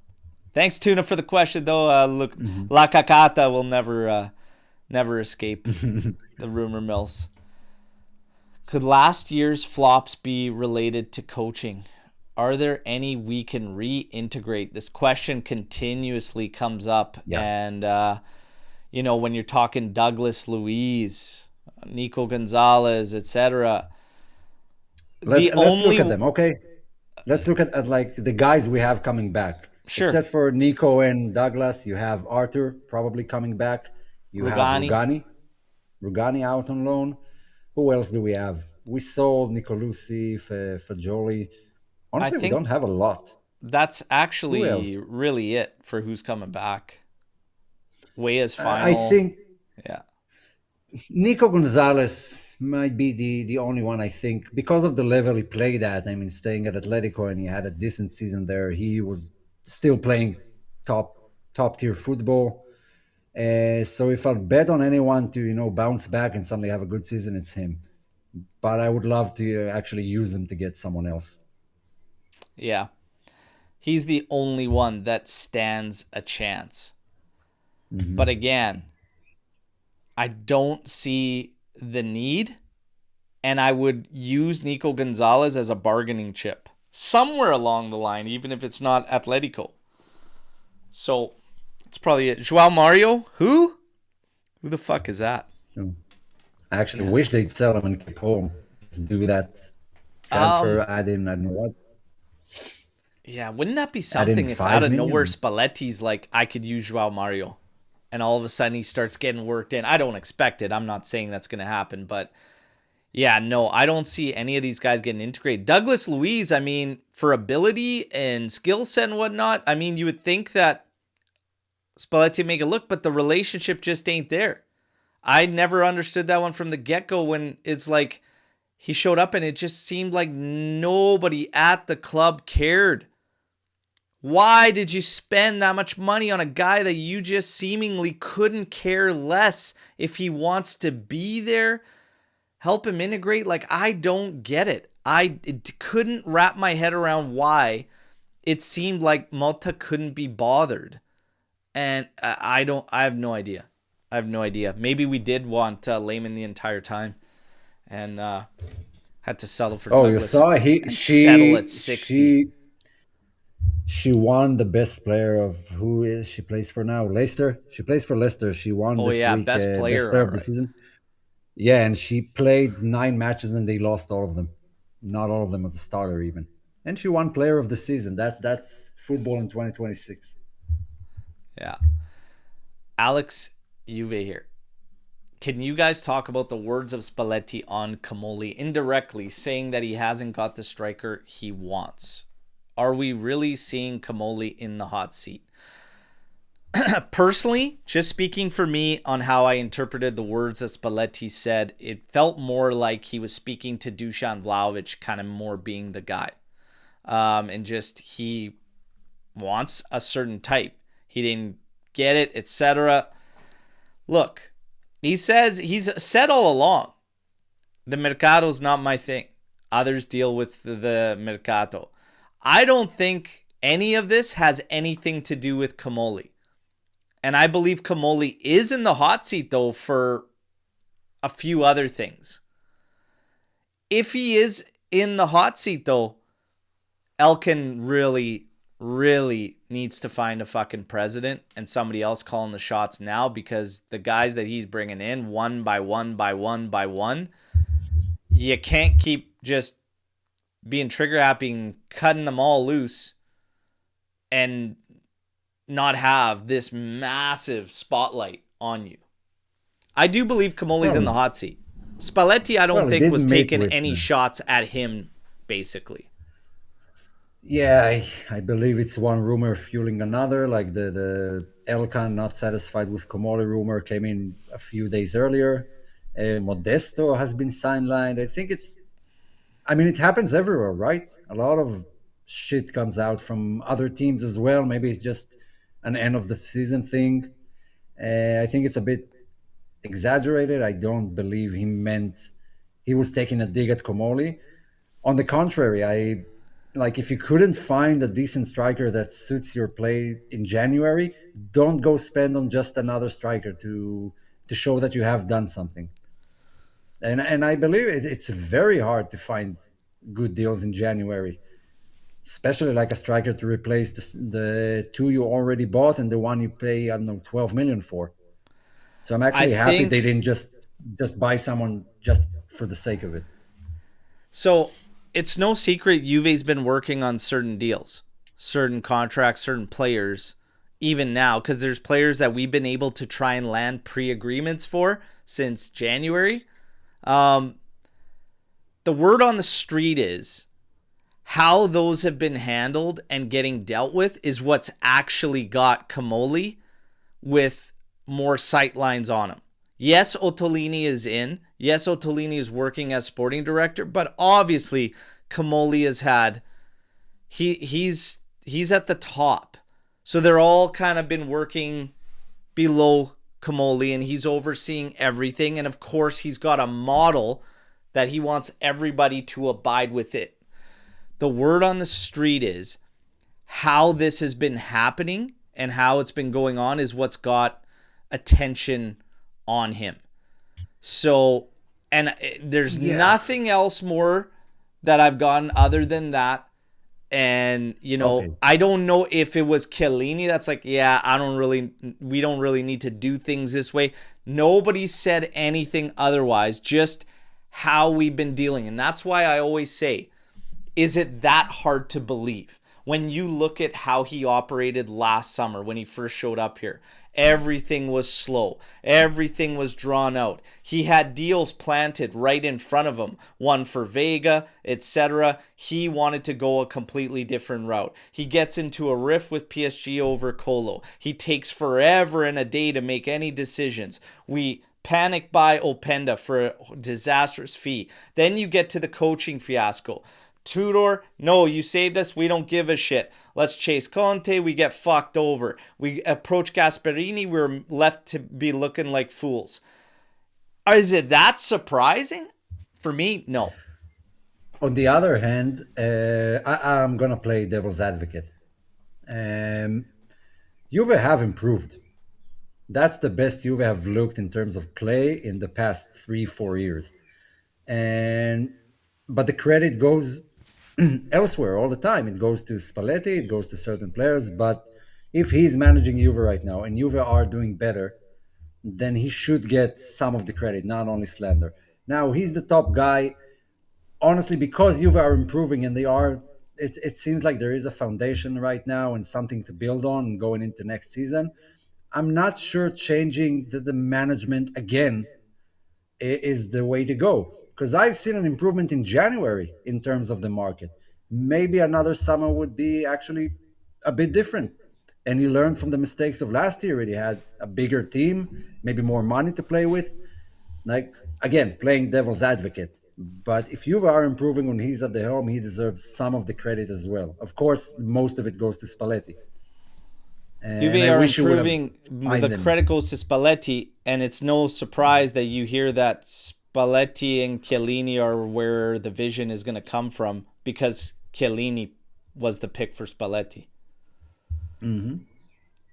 Thanks, Tuna, for the question, though. Look, La Cacata will never escape the rumor mills. Could last year's flops be related to coaching? Are there any we can reintegrate? This question continuously comes up.
Yeah.
And, when you're talking Douglas Luiz, Nico Gonzalez, etc.
Let's look at them, okay? Let's look at like the guys we have coming back.
Sure.
Except for Nico and Douglas, you have Arthur probably coming back. You
Rugani.
have Rugani out on loan. Who else do we have? We sold Nicolucci, Fagioli. Honestly, we don't have a lot.
That's actually really it for who's coming back. Weah's final.
I think
Yeah.
Nico Gonzalez might be the only one, I think, because of the level he played at. I mean, staying at Atletico and he had a decent season there. He was still playing top tier football. So if I bet on anyone to bounce back and suddenly have a good season, it's him. But I would love to actually use him to get someone else.
Yeah. He's the only one that stands a chance. Mm-hmm. But again, I don't see the need, and I would use Nico Gonzalez as a bargaining chip somewhere along the line, even if it's not Atletico. So it's probably it. João Mario? Who the fuck is that?
I actually wish they'd sell him and keep home. Just do that transfer, add in, I don't know what.
Yeah, wouldn't that be something if out of nowhere Spalletti's like, I could use João Mario, and all of a sudden he starts getting worked in? I don't expect it. I'm not saying that's going to happen, but yeah, no, I don't see any of these guys getting integrated. Douglas Luiz, I mean, for ability and skill set and whatnot, I mean, you would think that Spalletti would make it look, but the relationship just ain't there. I never understood that one from the get-go when it's like he showed up and it just seemed like nobody at the club cared. Why did you spend that much money on a guy that you just seemingly couldn't care less if he wants to be there? Help him integrate? Like, I don't get it. I couldn't wrap my head around why it seemed like Malta couldn't be bothered. And I have no idea. Maybe we did want Lehman the entire time and had to settle for Douglas.
You saw
settle at 60.
She won the best player of who is she plays for now? Leicester. She plays for Leicester. She won this week,
best player
of the season. Yeah, and she played 9 matches and they lost all of them. Not all of them as a starter even. And she won player of the season. That's football in 2026.
Yeah. Alex, Juve here. Can you guys talk about the words of Spalletti on Comolli indirectly saying that he hasn't got the striker he wants? Are we really seeing Comolli in the hot seat? Personally, just speaking for me on how I interpreted the words that Spalletti said, it felt more like he was speaking to Dusan Vlahović, kind of more being the guy. And just he wants a certain type. He didn't get it, etc. Look, he's said all along, the mercado's not my thing. Others deal with the mercato. I don't think any of this has anything to do with Comolli. And I believe Comolli is in the hot seat, though, for a few other things. If he is in the hot seat, though, Elkin really needs to find a fucking president and somebody else calling the shots now, because the guys that he's bringing in one by one, you can't keep just being trigger happy and cutting them all loose and not have this massive spotlight on you. I do believe Comolli's in the hot seat. Spalletti, I don't think was taking any shots at him, basically.
Yeah, I believe it's one rumor fueling another. Like the Elkan not satisfied with Comolli rumor came in a few days earlier. Modesto has been sidelined. It happens everywhere, right? A lot of shit comes out from other teams as well. Maybe it's just an end of the season thing. I think it's a bit exaggerated. I don't believe he was taking a dig at Comolli. On the contrary, if you couldn't find a decent striker that suits your play in January, don't go spend on just another striker to show that you have done something. And I believe it's very hard to find good deals in January, especially like a striker to replace the two you already bought and the one you pay, I don't know, 12 million for. So I'm actually happy they didn't just buy someone just for the sake of it.
So it's no secret Juve's been working on certain deals, certain contracts, certain players, even now, because there's players that we've been able to try and land pre-agreements for since January. The word on the street is how those have been handled and getting dealt with is what's actually got Comolli with more sight lines on him. Yes, Ottolini is in. Yes, Ottolini is working as sporting director, but obviously Comolli has had he's at the top. So they're all kind of been working below Comolli, and he's overseeing everything. And of course, he's got a model that he wants everybody to abide with it. The word on the street is how this has been happening and how it's been going on is what's got attention on him. So, and there's nothing else more that I've gotten other than that. And, I don't know if it was Chiellini that's like, we don't really need to do things this way. Nobody said anything otherwise, just how we've been dealing. And that's why I always say, is it that hard to believe? When you look at how he operated last summer when he first showed up here, everything was slow. Everything was drawn out. He had deals planted right in front of him, one for Vega, etc. He wanted to go a completely different route. He gets into a rift with PSG over Colo. He takes forever and a day to make any decisions. We panic buy Openda for a disastrous fee. Then you get to the coaching fiasco. Tudor, no, you saved us. We don't give a shit. Let's chase Conte. We get fucked over. We approach Gasperini. We're left to be looking like fools. Is it that surprising? For me, no.
On the other hand, I'm going to play devil's advocate. Juve have improved. That's the best Juve have looked in terms of play in the past 3-4 years. But the credit goes elsewhere all the time. It goes to Spalletti, it goes to certain players. But if he's managing Juve right now and Juve are doing better, then he should get some of the credit, not only slander. Now, he's the top guy, honestly, because Juve are improving and they are it seems like there is a foundation right now and something to build on going into next season. I'm not sure changing the management again is the way to go, because I've seen an improvement in January in terms of the market. Maybe another summer would be actually a bit different. And he learned from the mistakes of last year. He had a bigger team, maybe more money to play with. Like, again, playing devil's advocate. But if you are improving when he's at the helm, he deserves some of the credit as well. Of course, most of it goes to Spalletti. And
Juve
I
are
wish you would have
improving.
fined
The
him.
credit goes to Spalletti, and it's no surprise that you hear that Spalletti and Chiellini are where the vision is going to come from, because Chiellini was the pick for Spalletti.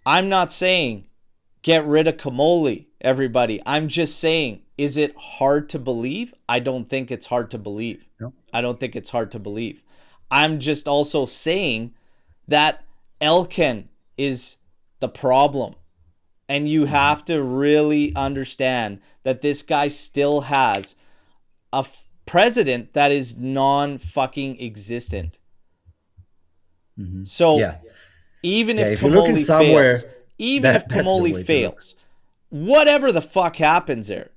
I'm not saying get rid of Comoli, everybody. I'm just saying, is it hard to believe? I don't think it's hard to believe.
No.
I don't think it's hard to believe. I'm just also saying that Elkan is the problem. And you have to really understand that this guy still has a president that is non-fucking existent. So
Yeah.
even
Yeah,
if
if you're looking
Comoli
somewhere,
fails, even if
that's the
Comoli
way to look.
fails, whatever the fuck happens there,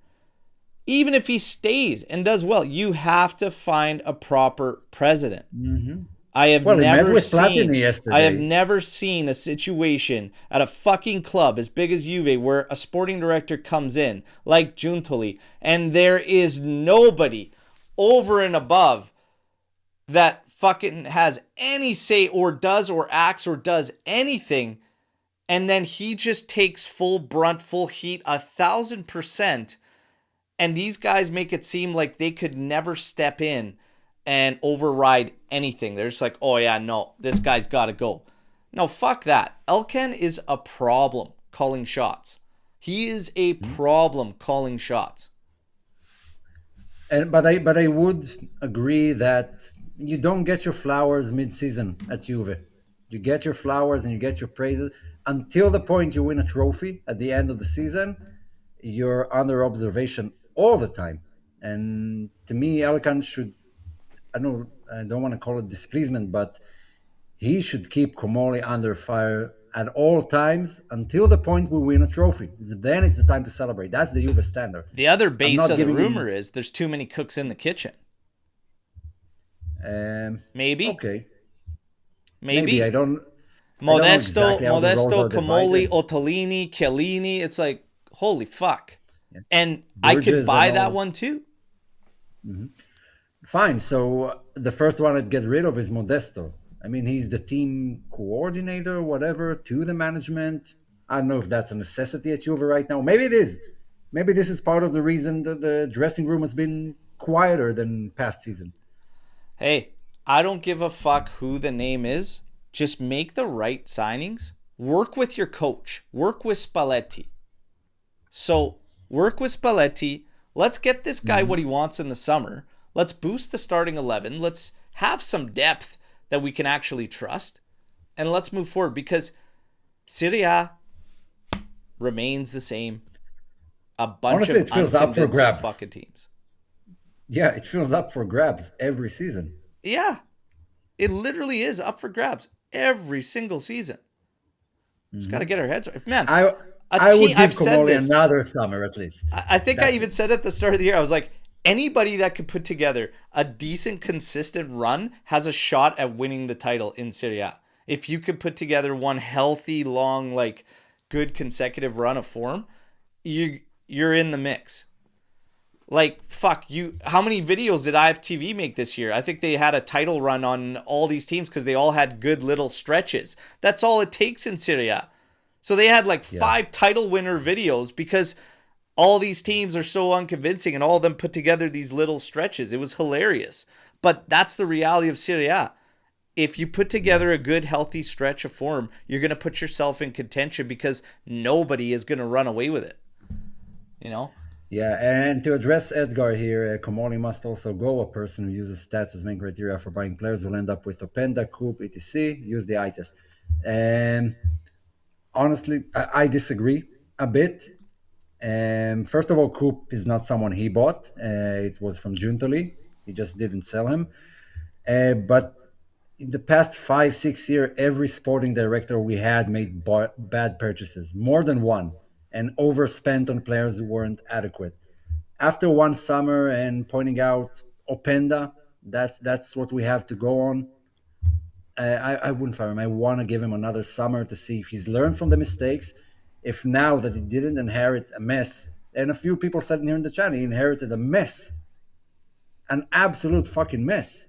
even if he stays and does well, you have to find a proper president. I have
Well, he met
never
with
seen.
Platini yesterday.
I have never seen a situation at a fucking club as big as Juve where a sporting director comes in like Giuntoli, and there is nobody over and above that fucking has any say or does or acts or does anything, and then he just takes full brunt, full heat, 1,000%, and these guys make it seem like they could never step in and override anything. They're just like, oh yeah, no, this guy's got to go. No, fuck that. Elkan is a problem calling shots. He is a problem calling shots.
But I would agree that you don't get your flowers mid-season at Juve. You get your flowers and you get your praises until the point you win a trophy at the end of the season. You're under observation all the time. And to me, Elkan should, I don't want to call it displeasement, but he should keep Comoli under fire at all times until the point we win a trophy. Then it's the time to celebrate. That's the Juve standard.
The other base of the
giving
rumor is there's too many cooks in the kitchen. Maybe.
Okay.
Maybe.
I don't.
Modesto,
exactly how the roles are
Comoli,
divided.
Ottolini, Chiellini. It's like, holy fuck. And I could
Burgess
buy
and
that
all.
one too.
Fine. So the first one I'd get rid of is Modesto. I mean, he's the team coordinator, whatever, to the management. I don't know if that's a necessity at Juve right now. Maybe it is. Maybe this is part of the reason that the dressing room has been quieter than past season.
Hey, I don't give a fuck who the name is. Just make the right signings. Work with your coach. Work with Spalletti. So work with Spalletti. Let's get this guy what he wants in the summer. Let's boost the starting 11. Let's have some depth that we can actually trust. And let's move forward, because Serie A remains the same. A bunch
Honestly,
of
it feels up for
unconvincing
grabs.
fucking teams.
Yeah, it fills up for grabs every season.
Yeah. It literally is up for grabs every single season. Just got to get our heads right. Man,
I would give
I've said
Comoli
this.
another summer at least.
I think I even said at the start of the year, I was like, anybody that could put together a decent, consistent run has a shot at winning the title in Serie A. If you could put together one healthy, long, like good consecutive run of form, you're in the mix. Like, fuck, how many videos did IFTV make this year? I think they had a title run on all these teams because they all had good little stretches. That's all it takes in Serie A. So they had like 5 title winner videos because all these teams are so unconvincing and all of them put together these little stretches. It was hilarious. But that's the reality of Serie A. If you put together a good, healthy stretch of form, you're going to put yourself in contention because nobody is going to run away with it. You know?
Yeah, and to address Edgar here, Comoli must also go. A person who uses stats as main criteria for buying players will end up with Openda, Coop, etc. Use the eye test. And honestly, I disagree a bit. First of all, Coop is not someone he bought. It was from Giuntoli. He just didn't sell him. But in the past 5, 6 years, every sporting director we had made bad purchases, more than one, and overspent on players who weren't adequate. After one summer and pointing out Openda, that's what we have to go on. I wouldn't fire him. I want to give him another summer to see if he's learned from the mistakes. If now that he didn't inherit a mess, and a few people said here in the chat, he inherited a mess, an absolute fucking mess.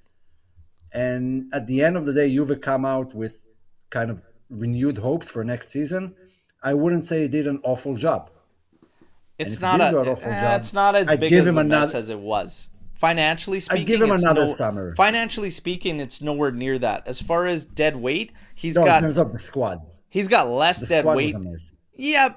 And at the end of the day, Juve come out with kind of renewed hopes for next season. I wouldn't say he did an awful job.
It's not it's not as big as a mess as it was. Financially speaking,
I'd give him another summer.
Financially speaking, it's nowhere near that. As far as dead weight, in
terms of the squad,
he's got less dead weight. Yeah,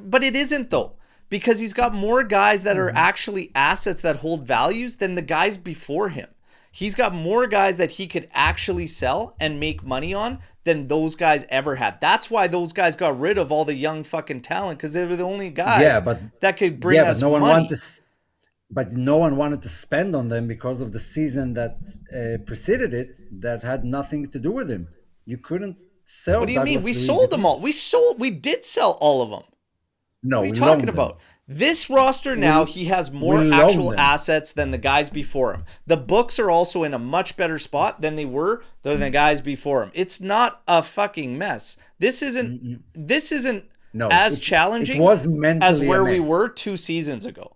but it isn't though, because he's got more guys that are actually assets that hold values than the guys before him. He's got more guys that he could actually sell and make money on than those guys ever had. That's why those guys got rid of all the young fucking talent, because they were the only guys that could bring us money.
But no one wanted to spend on them because of the season that preceded it that had nothing to do with him. You couldn't sell.
What do you mean? We sold them all. We did sell all of them.
No,
what are you talking about? This roster now, he has more actual assets than the guys before him. The books are also in a much better spot than they were than the guys before him. It's not a fucking mess. This isn't as challenging as where we were 2 seasons ago.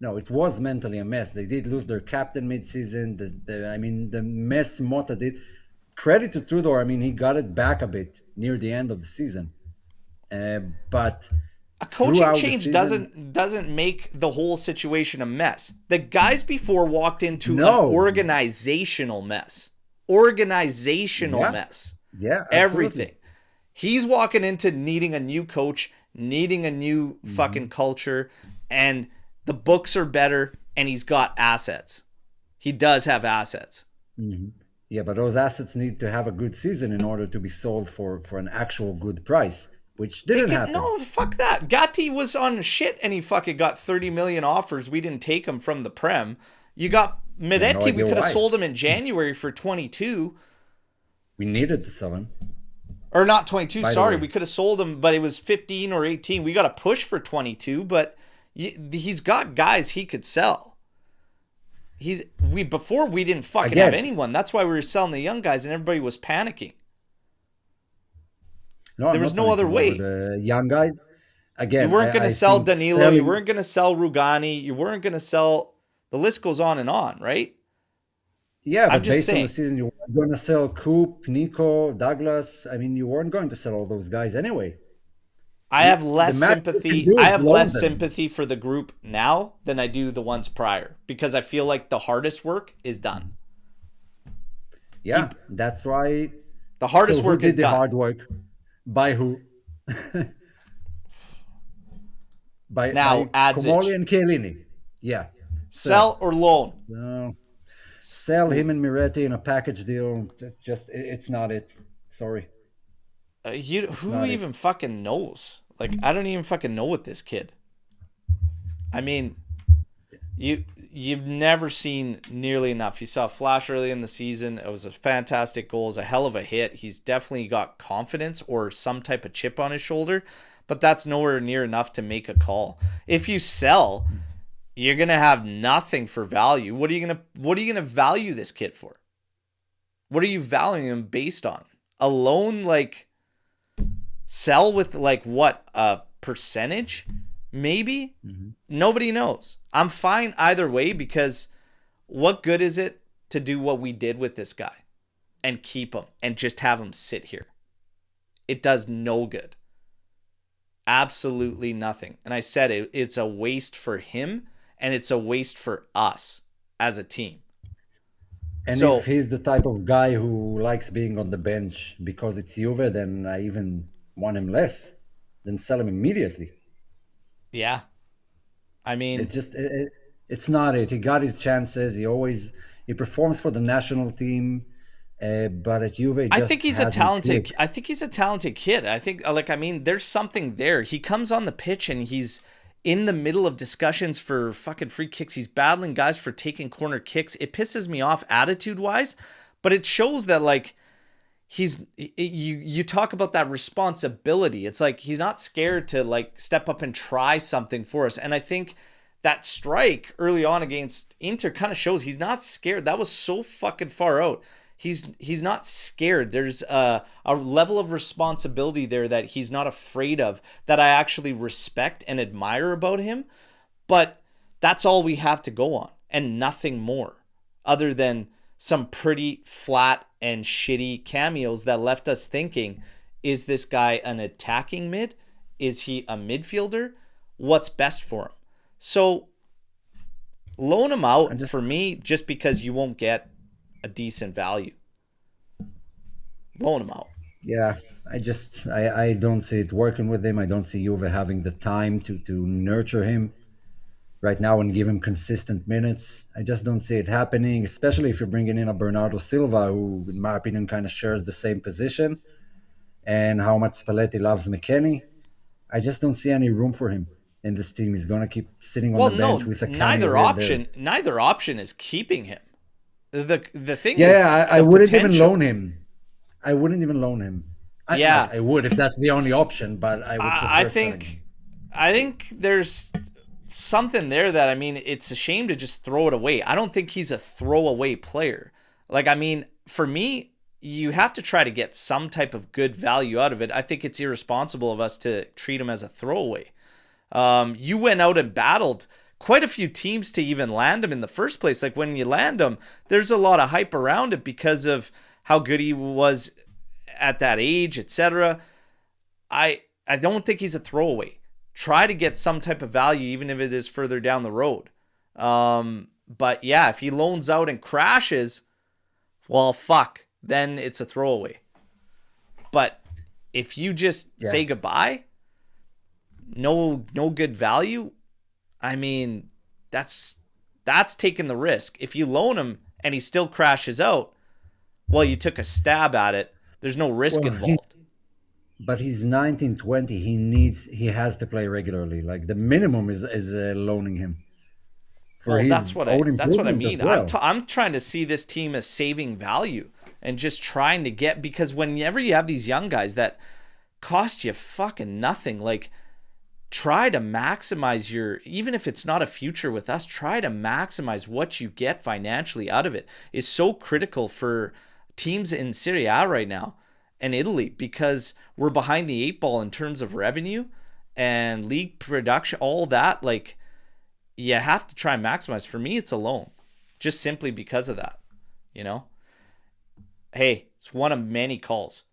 No, it was mentally a mess. They did lose their captain mid-season. The mess Motta did. Credit to Tudor. I mean, he got it back a bit near the end of the season. But
a coaching change doesn't make the whole situation a mess. The guys before walked into an organizational mess. Mess.
Yeah,
everything. He's walking into needing a new coach, needing a new fucking culture, and the books are better, and he's got assets. He does have assets.
Mm-hmm. Yeah, but those assets need to have a good season in order to be sold for an actual good price, which didn't happen.
No, fuck that. Gatti was on shit, and he fucking got 30 million offers. We didn't take him from the Prem. You got Miretti. We could have sold him in January for 22.
We needed to sell him.
Or not 22, sorry. We could have sold him, but it was 15 or 18. We got to push for 22, but he's got guys he could sell. Before we didn't fucking have anyone. That's why we were selling the young guys and everybody was panicking.
No,
there was no other way.
The young guys, again,
you weren't going to sell Danilo. You weren't going to sell Rugani. You weren't going to sell. The list goes on and on, right?
Yeah, but based on the season, you weren't going to sell Coop, Nico, Douglas. I mean, you weren't going to sell all those guys anyway.
I have less sympathy. I have less sympathy for the group now than I do the ones prior, because I feel like the hardest work is done.
Yeah, that's why
the hardest work is done.
Who did the hard work? By who? by Comoli and Chiellini. Yeah.
Sell or loan?
No. Sell him and Miretti in a package deal. It's not it. Sorry.
Who even fucking knows? Like, I don't even fucking know with this kid. I mean, you've never seen nearly enough. You saw a flash early in the season. It was a fantastic goal. It was a hell of a hit. He's definitely got confidence or some type of chip on his shoulder, but that's nowhere near enough to make a call. If you sell, you're gonna have nothing for value. What are you gonna value this kid for? What are you valuing him based on? A loan, like, sell with like what, a percentage? Maybe? Mm-hmm. Nobody knows. I'm fine either way, because what good is it to do what we did with this guy and keep him and just have him sit here? It does no good. Absolutely nothing. And I said it's a waste for him and it's a waste for us as a team.
And if he's the type of guy who likes being on the bench because it's Juve, then I even want him less than sell him immediately.
Yeah. I mean,
it's just, it's not it. He got his chances. He performs for the national team. But at Juve,
I think he's a talented kid. I think, there's something there. He comes on the pitch and he's in the middle of discussions for fucking free kicks. He's battling guys for taking corner kicks. It pisses me off attitude wise, But it shows that like you talk about that responsibility. It's like he's not scared to like step up and try something for us. And I think that strike early on against Inter kind of shows he's not scared. That was so fucking far out. He's not scared. There's a level of responsibility there that he's not afraid of, that I actually respect and admire about him. But that's all we have to go on, and nothing more, other than some pretty flat and shitty cameos that left us thinking, is this guy an attacking mid? Is he a midfielder? What's best for him? So loan him out for me, just because you won't get a decent value. Loan him out.
Yeah, I don't see it working with him. I don't see Juve having the time to nurture him right now and give him consistent minutes. I just don't see it happening, especially if you're bringing in a Bernardo Silva, who, in my opinion, kind of shares the same position, and how much Spalletti loves McKennie. I just don't see any room for him in this team. He's going to keep sitting on the bench with a
neither option is keeping him. The thing is...
Yeah, I wouldn't even loan him. I wouldn't even loan him. I would if that's the only option, but I would prefer
I think there's something there that, I mean, it's a shame to just throw it away. I don't think he's a throwaway player. Like, I mean, for me, you have to try to get some type of good value out of it. I think it's irresponsible of us to treat him as a throwaway. You went out and battled quite a few teams to even land him in the first place. Like, when you land him, there's a lot of hype around it because of how good he was at that age, etc. I don't think he's a throwaway. Try to get some type of value, even if it is further down the road. But yeah, if he loans out and crashes, well, fuck, then it's a throwaway. But if you just say goodbye, no good value, I mean, that's taking the risk. If you loan him and he still crashes out, well, you took a stab at it. There's no risk involved.
But he's 19, 20. He has to play regularly. Like, the minimum is loaning him.
That's what I mean. Well. I'm trying to see this team as saving value and just trying to get, because whenever you have these young guys that cost you fucking nothing, like, try to maximize even if it's not a future with us, try to maximize what you get financially out of it. Is so critical for teams in Serie A right now and Italy, because we're behind the eight ball in terms of revenue and league production, all that. Like, you have to try and maximize. For me, it's a loan, just simply because of that, you know? Hey, it's one of many calls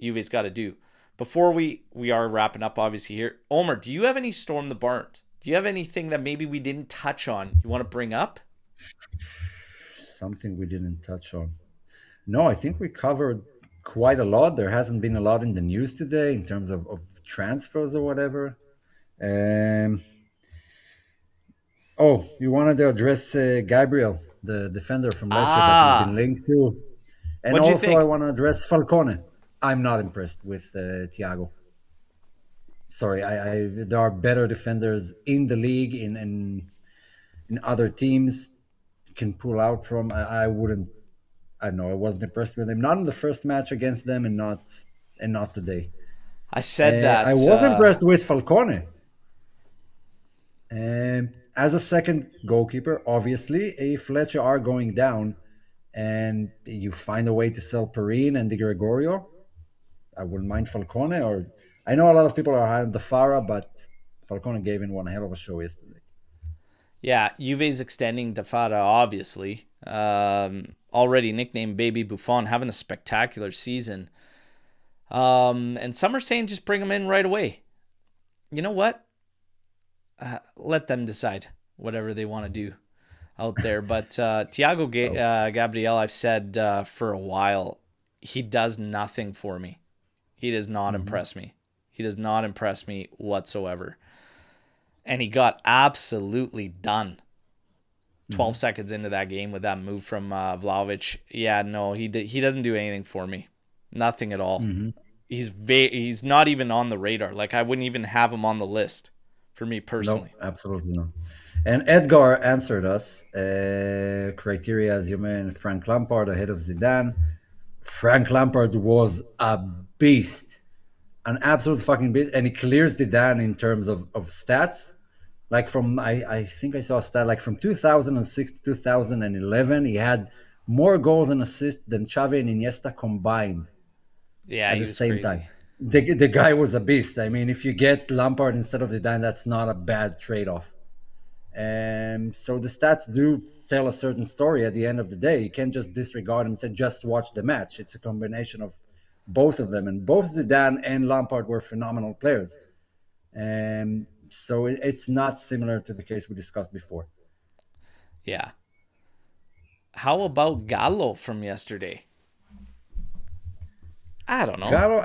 Juve's got to do. Before we are wrapping up, obviously, here, Omer, do you have any Storm the Barns? Do you have anything that maybe we didn't touch on you want to bring up?
Something we didn't touch on. No, I think we covered quite a lot. There hasn't been a lot in the news today in terms of transfers or whatever. You wanted to address Gabriel, the defender from Lecce that he's been linked to. And also I want to address Falcone. I'm not impressed with Thiago. Sorry, there are better defenders in the league, in other teams can pull out from. I don't know. I wasn't impressed with him. Not in the first match against them, and not today.
I said that.
I was impressed with Falcone. As a second goalkeeper, obviously, if Lecce are going down and you find a way to sell Perin and Di Gregorio, I wouldn't mind Falcone. Or I know a lot of people are high on Dafara, but Falcone gave in one hell of a show yesterday.
Yeah, Juve's extending Dafara, obviously. Already nicknamed Baby Buffon, having a spectacular season. And some are saying just bring him in right away. You know what? Let them decide whatever they want to do out there. But Thiago Gabriel, I've said for a while, he does nothing for me. He does not impress me. He does not impress me whatsoever. And he got absolutely done 12 seconds into that game with that move from Vlahović. Yeah, no, he doesn't do anything for me. Nothing at all. He's not even on the radar. Like, I wouldn't even have him on the list for me
No,
personally.
absolutely not. And Edgar answered us. Criteria as you mean, Frank Lampard ahead of Zidane. Frank Lampard was a beast, an absolute fucking beast, and he clears Zidane in terms of stats. Like from I think I saw a stat like from 2006 to 2011, he had more goals and assists than Xavi and Iniesta combined
Yeah,
at
he
the
was
same
crazy.
time. The guy was a beast. I mean, if you get Lampard instead of Zidane, that's not a bad trade off. And so the stats do tell a certain story at the end of the day. You can't just disregard them and say, just watch the match. It's a combination of both of them. And both Zidane and Lampard were phenomenal players. And so it's not similar to the case we discussed before.
Yeah. How about Gallo from yesterday? I don't know.
Gallo,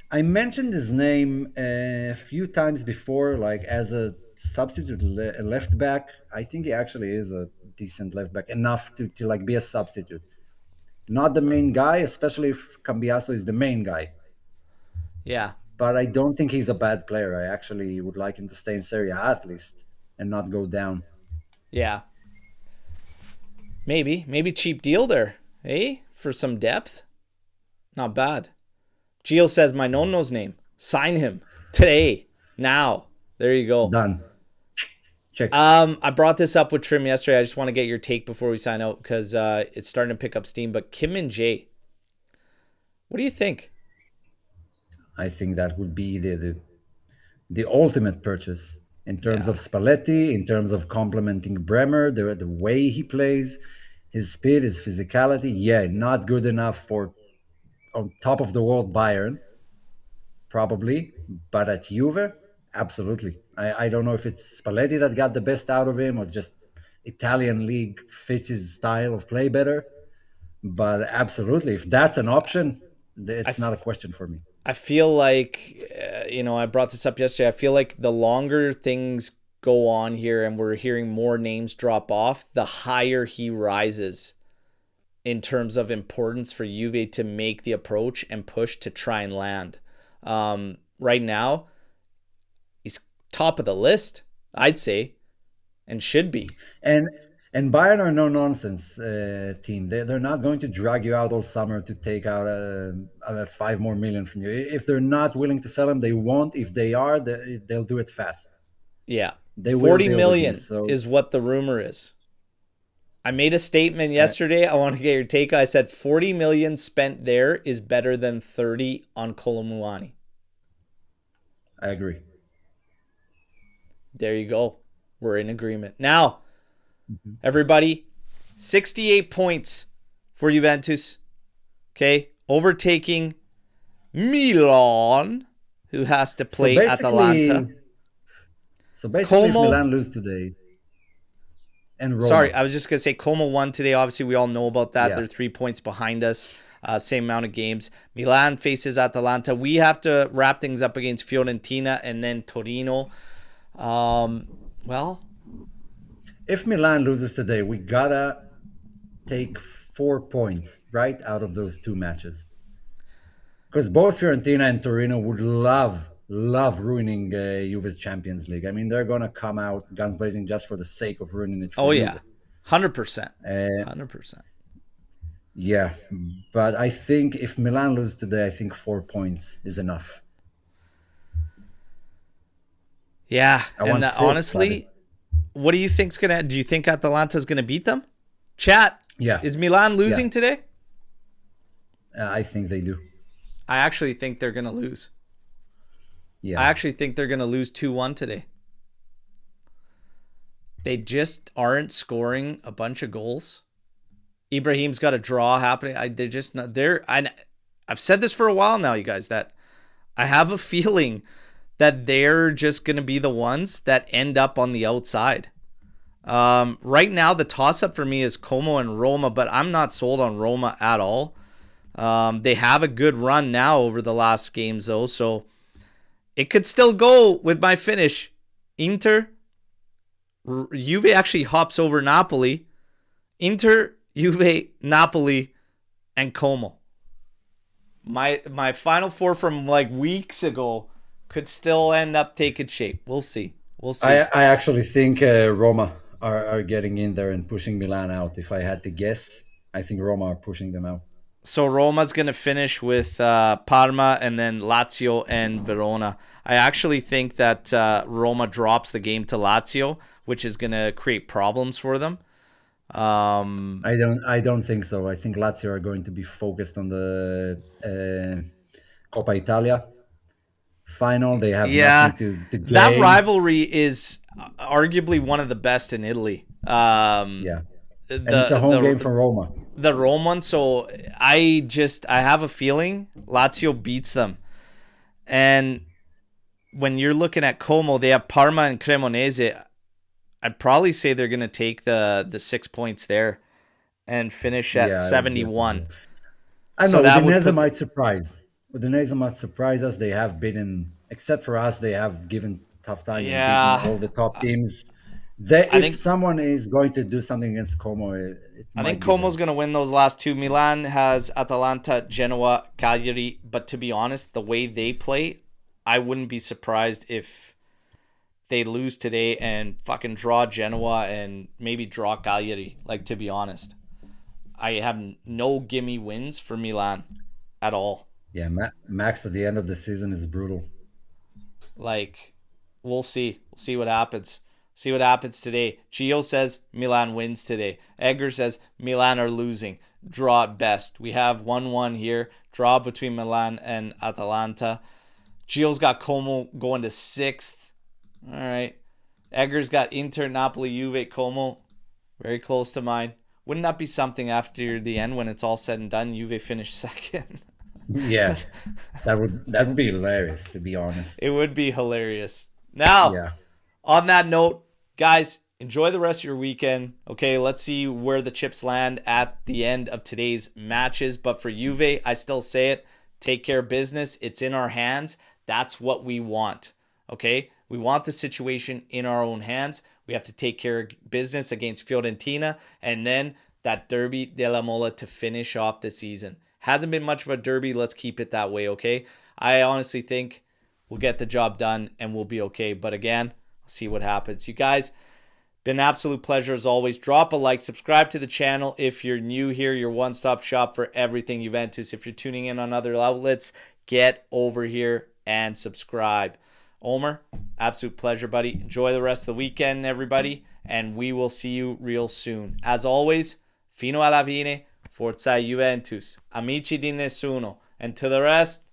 I mentioned his name a few times before, like as a substitute left back. I think he actually is a decent left back, enough to like be a substitute. Not the main guy, especially if Cambiaso is the main guy.
Yeah.
But I don't think he's a bad player. I actually would like him to stay in Serie A at least and not go down.
Yeah. Maybe cheap deal there, eh? For some depth. Not bad. Gio says my no-no's name. Sign him today. Now. There you go.
Done. Check.
I brought this up with Trim yesterday. I just want to get your take before we sign out because it's starting to pick up steam. But Kim and Jay, what do you think?
I think that would be the ultimate purchase in terms
Yeah.
of Spalletti, in terms of complementing Bremer, the way he plays, his speed, his physicality. Yeah, not good enough for on top of the world Bayern, probably, but at Juve, absolutely. I don't know if it's Spalletti that got the best out of him or just Italian league fits his style of play better. But absolutely, if that's an option, it's not a question for me.
I feel like, I brought this up yesterday. I feel like the longer things go on here and we're hearing more names drop off, the higher he rises in terms of importance for Juve to make the approach and push to try and land. Right now, he's top of the list, I'd say, and should be.
And Bayern are no nonsense team. They're not going to drag you out all summer to take out 5 more million from you. If they're not willing to sell them, they won't. If they are, they'll do it fast.
Yeah,
They
40
will
million
so.
is what the rumor is. I made a statement yesterday. I want to get your take. I said 40 million spent there is better than 30 on Kolomuani.
I agree.
There you go. We're in agreement. Now, everybody, 68 points for Juventus. Okay, overtaking Milan, who has to play Atalanta.
So basically,
Como,
if Milan lose today, and Roma.
Sorry, I was just going to say Como won today. Obviously, we all know about that.
Yeah.
They're 3 points behind us. Same amount of games. Milan faces Atalanta. We have to wrap things up against Fiorentina and then Torino. Well,
if Milan loses today, we gotta take 4 points right out of those 2 matches, because both Fiorentina and Torino would love ruining Juve's Champions League. I mean, they're gonna come out guns blazing just for the sake of ruining it. For
yeah, 100%, 100%.
Yeah, but I think if Milan loses today, I think 4 points is enough.
Yeah, and
six,
honestly, what do you think's gonna? Do you think Atalanta's gonna beat them? Chat.
Yeah.
Is Milan losing today?
I think they do.
I actually think they're gonna lose.
Yeah.
I actually think they're gonna lose 2-1 today. They just aren't scoring a bunch of goals. Ibrahim's got a draw happening. They're just not there. I've said this for a while now, you guys, that I have a feeling that they're just going to be the ones that end up on the outside. Right now, the toss-up for me is Como and Roma, but I'm not sold on Roma at all. They have a good run now over the last games, though, so it could still go with my finish. Inter, Juve actually hops over Napoli. Inter, Juve, Napoli, and Como. My final four from like weeks ago could still end up taking shape. We'll see. We'll see.
I actually think Roma are getting in there and pushing Milan out. If I had to guess, I think Roma are pushing them out.
So Roma's going to finish with Parma and then Lazio and Verona. I actually think that Roma drops the game to Lazio, which is going to create problems for them.
I don't think so. I think Lazio are going to be focused on the Coppa Italia final. They have
Yeah,
nothing to
that
gain.
rivalry is arguably one of the best in Italy.
Yeah, and it's a home game for Roma.
The Rome one. So I have a feeling Lazio beats them. And when you're looking at Como, they have Parma and Cremonese. I'd probably say they're going to take the 6 points there and finish at 71.
I know Udinese might surprise. Udinese might surprise us. They have beaten, except for us, they have given tough times and beaten all the top teams. If someone is going to do something against Como,
I think Como's going to win those last two. Milan has Atalanta, Genoa, Cagliari. But to be honest, the way they play, I wouldn't be surprised if they lose today and fucking draw Genoa and maybe draw Cagliari. Like, to be honest, I have no gimme wins for Milan at all.
Yeah, Max at the end of the season is brutal.
Like, we'll see. We'll see what happens. See what happens today. Gio says Milan wins today. Edgar says Milan are losing. Draw at best. We have 1-1 here. Draw between Milan and Atalanta. Gio's got Como going to 6th. All right. Edgar's got Inter, Napoli, Juve, Como. Very close to mine. Wouldn't that be something after the end when it's all said and done? Juve finished 2nd.
Yeah, that would be hilarious, to be honest.
It would be hilarious. Now, on that note, guys, enjoy the rest of your weekend. Okay, let's see where the chips land at the end of today's matches. But for Juve, I still say it. Take care of business. It's in our hands. That's what we want. Okay? We want the situation in our own hands. We have to take care of business against Fiorentina. And then that Derby della Mola to finish off the season. Hasn't been much of a derby. Let's keep it that way, okay? I honestly think we'll get the job done and we'll be okay. But again, I'll see what happens. You guys, been an absolute pleasure as always. Drop a like, subscribe to the channel if you're new here, your one-stop shop for everything Juventus. If you're tuning in on other outlets, get over here and subscribe. Omer, absolute pleasure, buddy. Enjoy the rest of the weekend, everybody, and we will see you real soon. As always, fino alla fine, Forza Juventus, amici di nessuno, and to the rest,